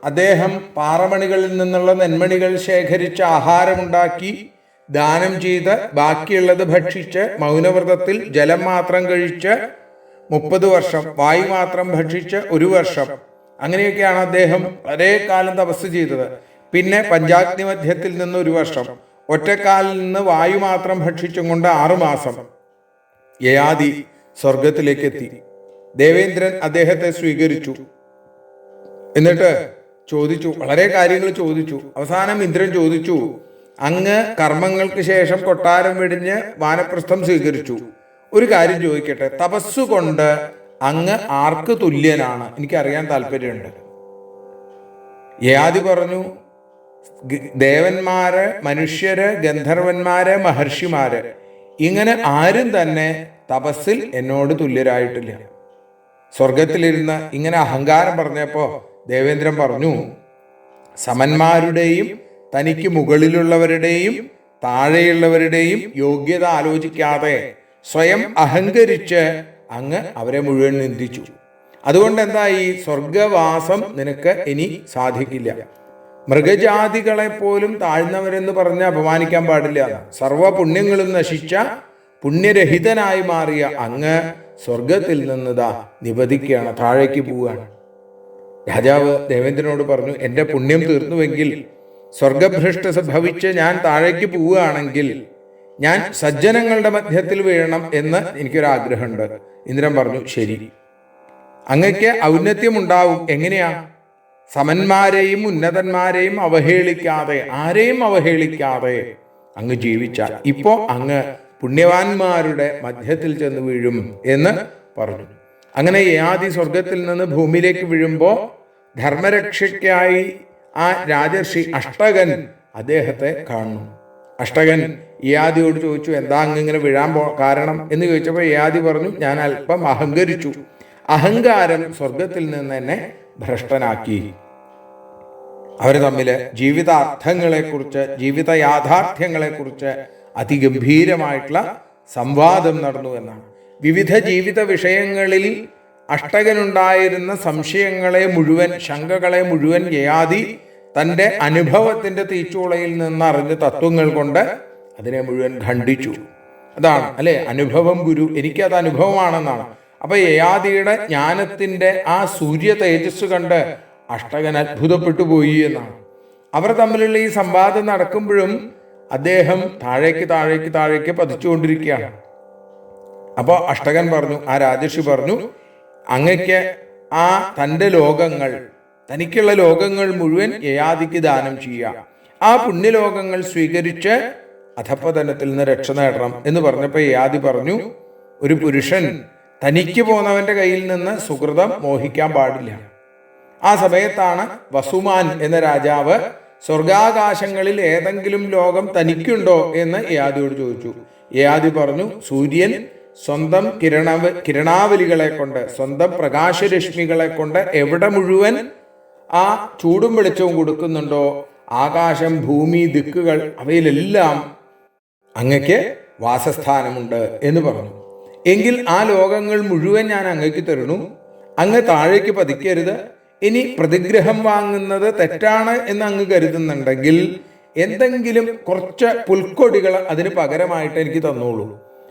അദ്ദേഹം പാറമണികളിൽ നിന്നുള്ള നെന്മണികൾ ശേഖരിച്ച് ആഹാരമുണ്ടാക്കി ദാനം ചെയ്ത് ബാക്കിയുള്ളത് ഭക്ഷിച്ച് മൗനവ്രതത്തിൽ ജലം മാത്രം കഴിച്ച് 30 വർഷം, വായു മാത്രം ഭക്ഷിച്ച് 1 വർഷം, അങ്ങനെയൊക്കെയാണ് അദ്ദേഹം വളരെ കാലം തപസ് ചെയ്തത്. പിന്നെ പഞ്ചാഗ്നി മധ്യത്തിൽ നിന്ന് 1 വർഷം, ഒറ്റക്കാലിൽ നിന്ന് വായു മാത്രം ഭക്ഷിച്ചും കൊണ്ട് 6 മാസം യയാതി സ്വർഗത്തിലേക്ക് എത്തി. ദേവേന്ദ്രൻ അദ്ദേഹത്തെ സ്വീകരിച്ചു. എന്നിട്ട് ചോദിച്ചു, വളരെ കാര്യങ്ങൾ ചോദിച്ചു. അവസാനം ഇന്ദ്രൻ ചോദിച്ചു, അങ്ങ് കർമ്മങ്ങൾക്ക് ശേഷം കൊട്ടാരം വെടിഞ്ഞ് വാനപ്രസ്ഥം സ്വീകരിച്ചു. ഒരു കാര്യം ചോദിക്കട്ടെ, തപസ്സുകൊണ്ട് അങ്ങ് ആർക്ക് തുല്യനാണ്? എനിക്കറിയാൻ താല്പര്യമുണ്ട്. യയാതി പറഞ്ഞു, ദേവന്മാര്, മനുഷ്യര്, ഗന്ധർവന്മാര്, മഹർഷിമാര്, ഇങ്ങനെ ആരും തന്നെ തപസ്സിൽ എന്നോട് തുല്യരായിട്ടില്ല. സ്വർഗത്തിലിരുന്ന് ഇങ്ങനെ അഹങ്കാരം പറഞ്ഞപ്പോ ദേവേന്ദ്രൻ പറഞ്ഞു, സമന്മാരുടെയും തനിക്ക് മുകളിലുള്ളവരുടെയും താഴെയുള്ളവരുടെയും യോഗ്യത ആലോചിക്കാതെ സ്വയം അഹങ്കരിച്ച് അങ്ങ് അവരെ മുഴുവൻ നിന്ദിച്ചു. അതുകൊണ്ട് എന്തായി? സ്വർഗവാസം നിനക്ക് ഇനി സാധിക്കില്ല. മൃഗജാതികളെ പോലും താഴ്ന്നവരെന്ന് പറഞ്ഞ് അപമാനിക്കാൻ പാടില്ല. സർവപുണ്യങ്ങളും നശിച്ച പുണ്യരഹിതനായി മാറിയ അങ്ങ് സ്വർഗത്തിൽ നിന്നതാ നിപതിക്കുകയാണ്, താഴേക്ക് പോവുകയാണ്. രാജാവ് ദേവേന്ദ്രനോട് പറഞ്ഞു, എൻ്റെ പുണ്യം തീർന്നുവെങ്കിൽ, സ്വർഗഭ്രഷ്ട ഭവിച്ച് ഞാൻ താഴേക്ക് പോവുകയാണെങ്കിൽ ഞാൻ സജ്ജനങ്ങളുടെ മധ്യത്തിൽ വീഴണം എന്ന് എനിക്കൊരാഗ്രഹമുണ്ട്. ഇന്ദ്രൻ പറഞ്ഞു, ശരി, അങ്ങക്ക് ഔന്നത്യമുണ്ടാവും. എങ്ങനെയാ? സമന്മാരെയും ഉന്നതന്മാരെയും അവഹേളിക്കാതെ, ആരെയും അവഹേളിക്കാതെ അങ്ങ് ജീവിച്ചാൽ ഇപ്പോ അങ്ങ് പുണ്യവാന്മാരുടെ മധ്യത്തിൽ ചെന്ന് വീഴും എന്ന് പറഞ്ഞു. അങ്ങനെ യയാതി സ്വർഗത്തിൽ നിന്ന് ഭൂമിയിലേക്ക് വീഴുമ്പോ ധർമ്മരക്ഷയ്ക്കായി ആ രാജർഷി അഷ്ടകൻ അദ്ദേഹത്തെ കാണുന്നു. അഷ്ടകൻ യയാതിയോട് ചോദിച്ചു, എന്താ അങ്ങിങ്ങനെ വീഴാൻ കാരണം എന്ന് ചോദിച്ചപ്പോൾ യയാതി പറഞ്ഞു, ഞാൻ അല്പം അഹങ്കരിച്ചു. അഹങ്കാരം സ്വർഗത്തിൽ നിന്ന് എന്നെ ഭ്രഷ്ടനാക്കി. അവർ തമ്മിൽ ജീവിതാർത്ഥങ്ങളെക്കുറിച്ച്, ജീവിത യാഥാർത്ഥ്യങ്ങളെക്കുറിച്ച് അതിഗംഭീരമായിട്ടുള്ള സംവാദം നടന്നു എന്നാണ്. വിവിധ ജീവിത വിഷയങ്ങളിൽ അഷ്ടകനുണ്ടായിരുന്ന സംശയങ്ങളെ മുഴുവൻ, ശങ്കകളെ മുഴുവൻ യയാതി തൻ്റെ അനുഭവത്തിൻ്റെ തീച്ചൂളയിൽ നിന്നറിഞ്ഞ തത്വങ്ങൾ കൊണ്ട് അതിനെ മുഴുവൻ ഖണ്ഡിച്ചു. അതാണ് അല്ലെ അനുഭവം ഗുരു, എനിക്കത് അനുഭവമാണെന്നാണ്. അപ്പൊ യയാതിയുടെ ജ്ഞാനത്തിന്റെ ആ സൂര്യ തേജസ് കണ്ട് അഷ്ടകൻ അത്ഭുതപ്പെട്ടു പോയി എന്നാണ്. അവർ തമ്മിലുള്ള ഈ സംവാദം നടക്കുമ്പോഴും അദ്ദേഹം താഴേക്ക് താഴേക്ക് താഴേക്ക് പതിച്ചുകൊണ്ടിരിക്കുകയാണ്. അപ്പോൾ അഷ്ടകൻ പറഞ്ഞു, ആ രാജർഷി പറഞ്ഞു, അങ്ങയ്ക്ക് ആ തൻ്റെ ലോകങ്ങൾ, തനിക്കുള്ള ലോകങ്ങൾ മുഴുവൻ യയാതിക്ക് ദാനം ചെയ്യുക, ആ പുണ്യലോകങ്ങൾ സ്വീകരിച്ച് അധപ്പതനത്തിൽ നിന്ന് രക്ഷ നേടണം എന്ന് പറഞ്ഞപ്പോൾ യയാതി പറഞ്ഞു, ഒരു പുരുഷൻ തനിക്ക് പോന്നവന്റെ കയ്യിൽ നിന്ന് സുഹൃതം മോഹിക്കാൻ പാടില്ല. ആ സമയത്താണ് വസുമാൻ എന്ന രാജാവ് സ്വർഗാകാശങ്ങളിൽ ഏതെങ്കിലും ലോകം തനിക്കുണ്ടോ എന്ന് യയാതിയോട് ചോദിച്ചു. യയാതി പറഞ്ഞു, സൂര്യൻ സ്വന്തം കിരണാവലികളെ കൊണ്ട്, സ്വന്തം പ്രകാശരശ്മികളെ കൊണ്ട് എവിടെ മുഴുവൻ ആ ചൂടും വെളിച്ചവും കൊടുക്കുന്നുണ്ടോ, ആകാശം, ഭൂമി, ദിക്കുകൾ, അവയിലെല്ലാം അങ്ങക്ക് വാസസ്ഥാനമുണ്ട് എന്ന് പറഞ്ഞു. എങ്കിൽ ആ ലോകങ്ങൾ മുഴുവൻ ഞാൻ അങ്ങക്ക് തരുന്നു, അങ്ങ് താഴേക്ക് പതിക്കരുത്. ഇനി പ്രതിഗ്രഹം വാങ്ങുന്നത് തെറ്റാണ് എന്ന് അങ്ങ് കരുതുന്നുണ്ടെങ്കിൽ എന്തെങ്കിലും കുറച്ച് പുൽക്കൊടികൾ അതിന് പകരമായിട്ട് എനിക്ക് തന്നോളൂ.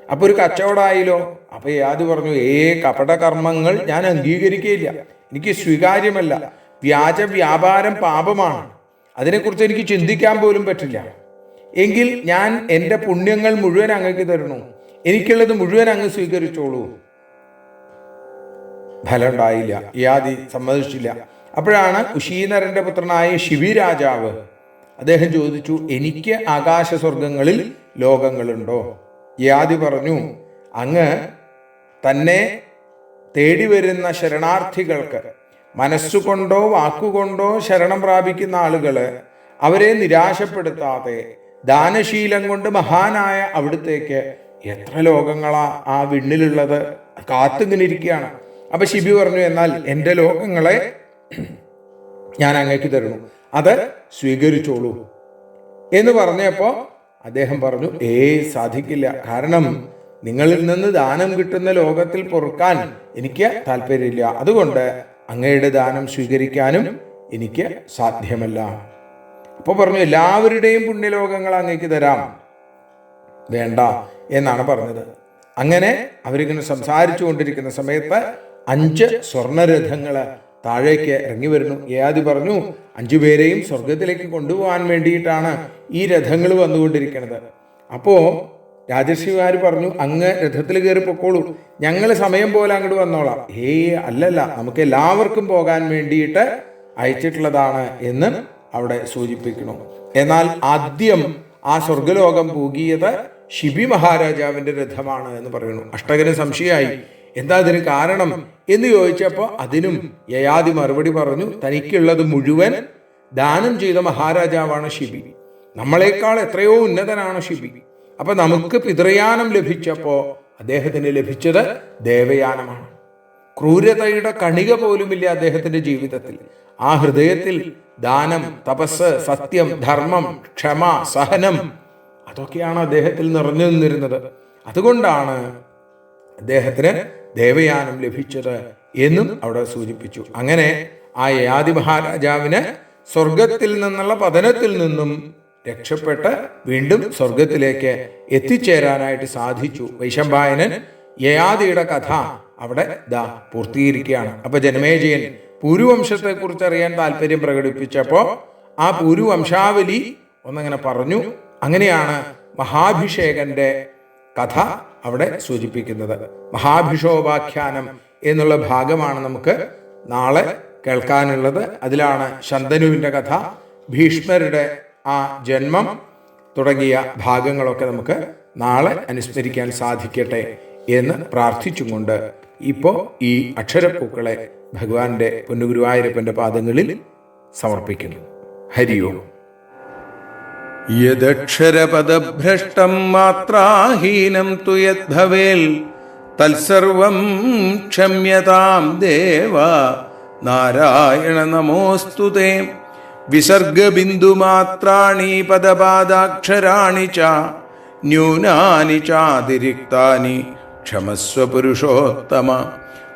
അപ്പൊ ഒരു കച്ചവടമായില്ലോ. അപ്പൊ യാതി പറഞ്ഞു, കപടകർമ്മങ്ങൾ ഞാൻ അംഗീകരിക്കുകയില്ല, എനിക്ക് സ്വീകാര്യമല്ല. വ്യാജ വ്യാപാരം പാപമാണ്, അതിനെക്കുറിച്ച് എനിക്ക് ചിന്തിക്കാൻ പോലും പറ്റില്ല. എങ്കിൽ ഞാൻ എൻ്റെ പുണ്യങ്ങൾ മുഴുവൻ അങ്ങക്ക് തരണു, എനിക്കുള്ളത് മുഴുവൻ അങ്ങ് സ്വീകരിച്ചോളൂ. ഫലം ഉണ്ടായില്ല, യാതി സമ്മതിച്ചില്ല. അപ്പോഴാണ് ഉശീനരന്റെ പുത്രനായ ശിവി രാജാവ് അദ്ദേഹം ചോദിച്ചു, എനിക്ക് ആകാശ സ്വർഗങ്ങളിൽ ലോകങ്ങളുണ്ടോ? യാതി പറഞ്ഞു, അങ്ങ് തന്നെ തേടി വരുന്ന ശരണാർത്ഥികൾക്ക് മനസ്സുകൊണ്ടോ വാക്കുകൊണ്ടോ ശരണം പ്രാപിക്കുന്ന ആളുകള് അവരെ നിരാശപ്പെടുത്താതെ ദാനശീലം കൊണ്ട് മഹാനായ അവിടുത്തേക്ക് എത്ര ലോകങ്ങളാ ആ വിണ്ണിലുള്ളത്, കാത്തിങ്ങനെ ഇരിക്കുകയാണ്. അപ്പൊ ശിബി പറഞ്ഞു, എന്നാൽ എൻ്റെ ലോകങ്ങളെ ഞാൻ അങ്ങേക്ക് തരുന്നു, അത് സ്വീകരിച്ചോളൂ എന്ന് പറഞ്ഞപ്പോ അദ്ദേഹം പറഞ്ഞു, സാധിക്കില്ല. കാരണം നിങ്ങളിൽ നിന്ന് ദാനം കിട്ടുന്ന ലോകത്തിൽ പൊറുക്കാൻ എനിക്ക് താല്പര്യമില്ല. അതുകൊണ്ട് അങ്ങയുടെ ദാനം സ്വീകരിക്കാനും എനിക്ക് സാധ്യമല്ല. അപ്പൊ പറഞ്ഞു, എല്ലാവരുടെയും പുണ്യലോകങ്ങൾ അങ്ങേക്ക് തരാം, വേണ്ട എന്നാണ് പറഞ്ഞത്. അങ്ങനെ അവരിങ്ങനെ സംസാരിച്ചു കൊണ്ടിരിക്കുന്ന സമയത്ത് 5 സ്വർണരഥങ്ങള് താഴേക്ക് ഇറങ്ങി വരുന്നു. യയാതി പറഞ്ഞു, 5 പേരെയും സ്വർഗത്തിലേക്ക് കൊണ്ടുപോകാൻ വേണ്ടിയിട്ടാണ് ഈ രഥങ്ങൾ വന്നുകൊണ്ടിരിക്കുന്നത്. അപ്പോ രാജർഷിമാർ പറഞ്ഞു, അങ്ങ് രഥത്തിൽ കയറി പൊക്കോളൂ, ഞങ്ങൾ സമയം പോലെ അങ്ങോട്ട് വന്നോളാം. അല്ലല്ല, നമുക്ക് എല്ലാവർക്കും പോകാൻ വേണ്ടിയിട്ട് അയച്ചിട്ടുള്ളതാണ് എന്ന് അവിടെ സൂചിപ്പിക്കണം. എന്നാൽ ആദ്യം ആ സ്വർഗലോകം പൂകിയത് ശിബി മഹാരാജാവിന്റെ രഥമാണ് എന്ന് പറയുന്നു. അഷ്ടകന് സംശയമായി, എന്താ അതിന് കാരണം എന്ന് ചോദിച്ചപ്പോൾ അതിനും യയാതി മറുപടി പറഞ്ഞു, തനിക്കുള്ളത് മുഴുവൻ ദാനം ചെയ്ത മഹാരാജാവാണ് ശിബി. നമ്മളെക്കാൾ എത്രയോ ഉന്നതനാണ് ശിബി. അപ്പൊ നമുക്ക് പിതൃയാനം ലഭിച്ചപ്പോ അദ്ദേഹത്തിന് ലഭിച്ചത് ദേവയാനമാണ്. ക്രൂരതയുടെ കണിക പോലുമില്ല അദ്ദേഹത്തിന്റെ ജീവിതത്തിൽ. ആ ഹൃദയത്തിൽ ദാനം, തപസ്, സത്യം, ധർമ്മം, ക്ഷമ, സഹനം അതൊക്കെയാണ് അദ്ദേഹത്തിൽ നിറഞ്ഞു നിന്നിരുന്നത്. അതുകൊണ്ടാണ് അദ്ദേഹത്തിന് ദേവയാനം ലഭിച്ചത് എന്നും അവിടെ സൂചിപ്പിച്ചു. അങ്ങനെ ആ യയാതി മഹാരാജാവിന് സ്വർഗത്തിൽ നിന്നുള്ള പതനത്തിൽ നിന്നും രക്ഷപ്പെട്ട് വീണ്ടും സ്വർഗത്തിലേക്ക് എത്തിച്ചേരാനായിട്ട് സാധിച്ചു. വൈശമ്പായനൻ യയാതിയുടെ കഥ അവിടെ പൂർത്തീകരിക്കുകയാണ്. അപ്പൊ ജനമേജയൻ പൂരുവംശത്തെ കുറിച്ച് അറിയാൻ താല്പര്യം പ്രകടിപ്പിച്ചപ്പോ ആ പൂരുവംശാവലി ഒന്നങ്ങനെ പറഞ്ഞു. അങ്ങനെയാണ് മഹാഭിഷേകന്റെ കഥ അവിടെ സൂചിപ്പിക്കുന്നത്. മഹാഭിഷോപാഖ്യാനം എന്നുള്ള ഭാഗമാണ് നമുക്ക് നാളെ കേൾക്കാനുള്ളത്. അതിലാണ് ശന്തനുവിന്റെ കഥ, ഭീഷ്മരുടെ ആ ജന്മം തുടങ്ങിയ ഭാഗങ്ങളൊക്കെ നമുക്ക് നാളെ അനുസ്മരിക്കാൻ സാധിക്കട്ടെ എന്ന് പ്രാർത്ഥിച്ചുകൊണ്ട് ഇപ്പോൾ ഈ അക്ഷരപ്പൂക്കളെ ഭഗവാന്റെ പൊന്നുഗുരുവായൂരപ്പന്റെ പാദങ്ങളിൽ സമർപ്പിക്കുന്നു. ഹരി ഓം. യദക്ഷരപദഭ്രഷ്ടം മാത്രാഹീനം തു യദ്ഭവേൽ തത്സർവം ക്ഷമ്യതാം ദേവ നാരായണ നമോസ്തുതേ. വിസർഗബിന്ദുമാത്രാണി പദപാദാക്ഷരാണി ച ന്യൂനാനി ചാതിരിക്താനി ക്ഷമസ്വ പുരുഷോത്തമ.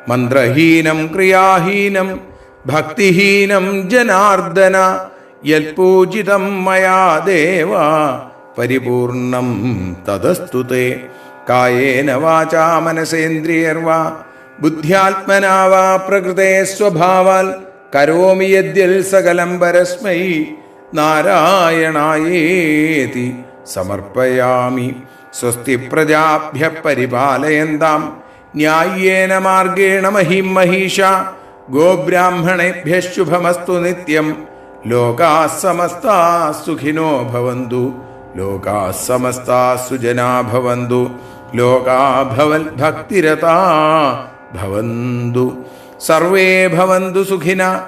മന്ത്രഹീനം ക്രിയാഹീനം ഭക്തിഹീനം ജനാർദ്ദന യൽപൂജിതം മയാ ദേവ പരിപൂർണം തദസ്തു തേ. കായേന വാചാ മനസേന്ദ്രിയർവാ ബുദ്ധ്യാത്മനാ വാ പ്രകൃതേ സ്വഭാവാൽ കരോമി യദ്യൽ സകലം പരസ്മൈ നാരായണായേതി സമർപ്പയാമി. സ്വസ്തി പ്രജാഭ്യഃ പരിപാലയന്താം ന്യായേന മാർഗേണ മഹിം മഹീഷ. ഗോബ്രാഹ്മണേഭ്യഃ ശുഭമസ്തു നിത്യം. ലോകാഃ സമസ്താഃ സുഖിനോ ഭവന്തു. ലോകാഃ സമസ്താഃ സുജനാ ഭവന്തു. ലോകാഃ ഭവദ്ഭക്തിരതാ ഭവന്തു. സർവേ ഭവന്തു സുഖിനഃ.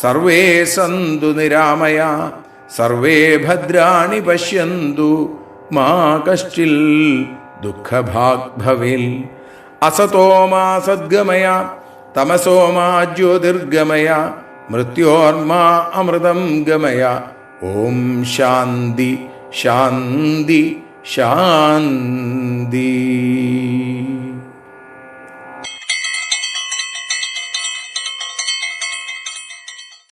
സർവേ സന്തു നിരാമയാ. സർവേ ഭദ്രാണി പശ്യന്തു. മാ കശ്ചിൽ ദുഃഖഭാഗ് ഭവേൽ. അസതോ മാ സദ്ഗമയ തമസോ മാ ജ്യോതിർഗമയ മൃത്യോർമാ അമൃതം ഗമയ. ഓം ശാന്തി ശാന്തി ശാന്തി.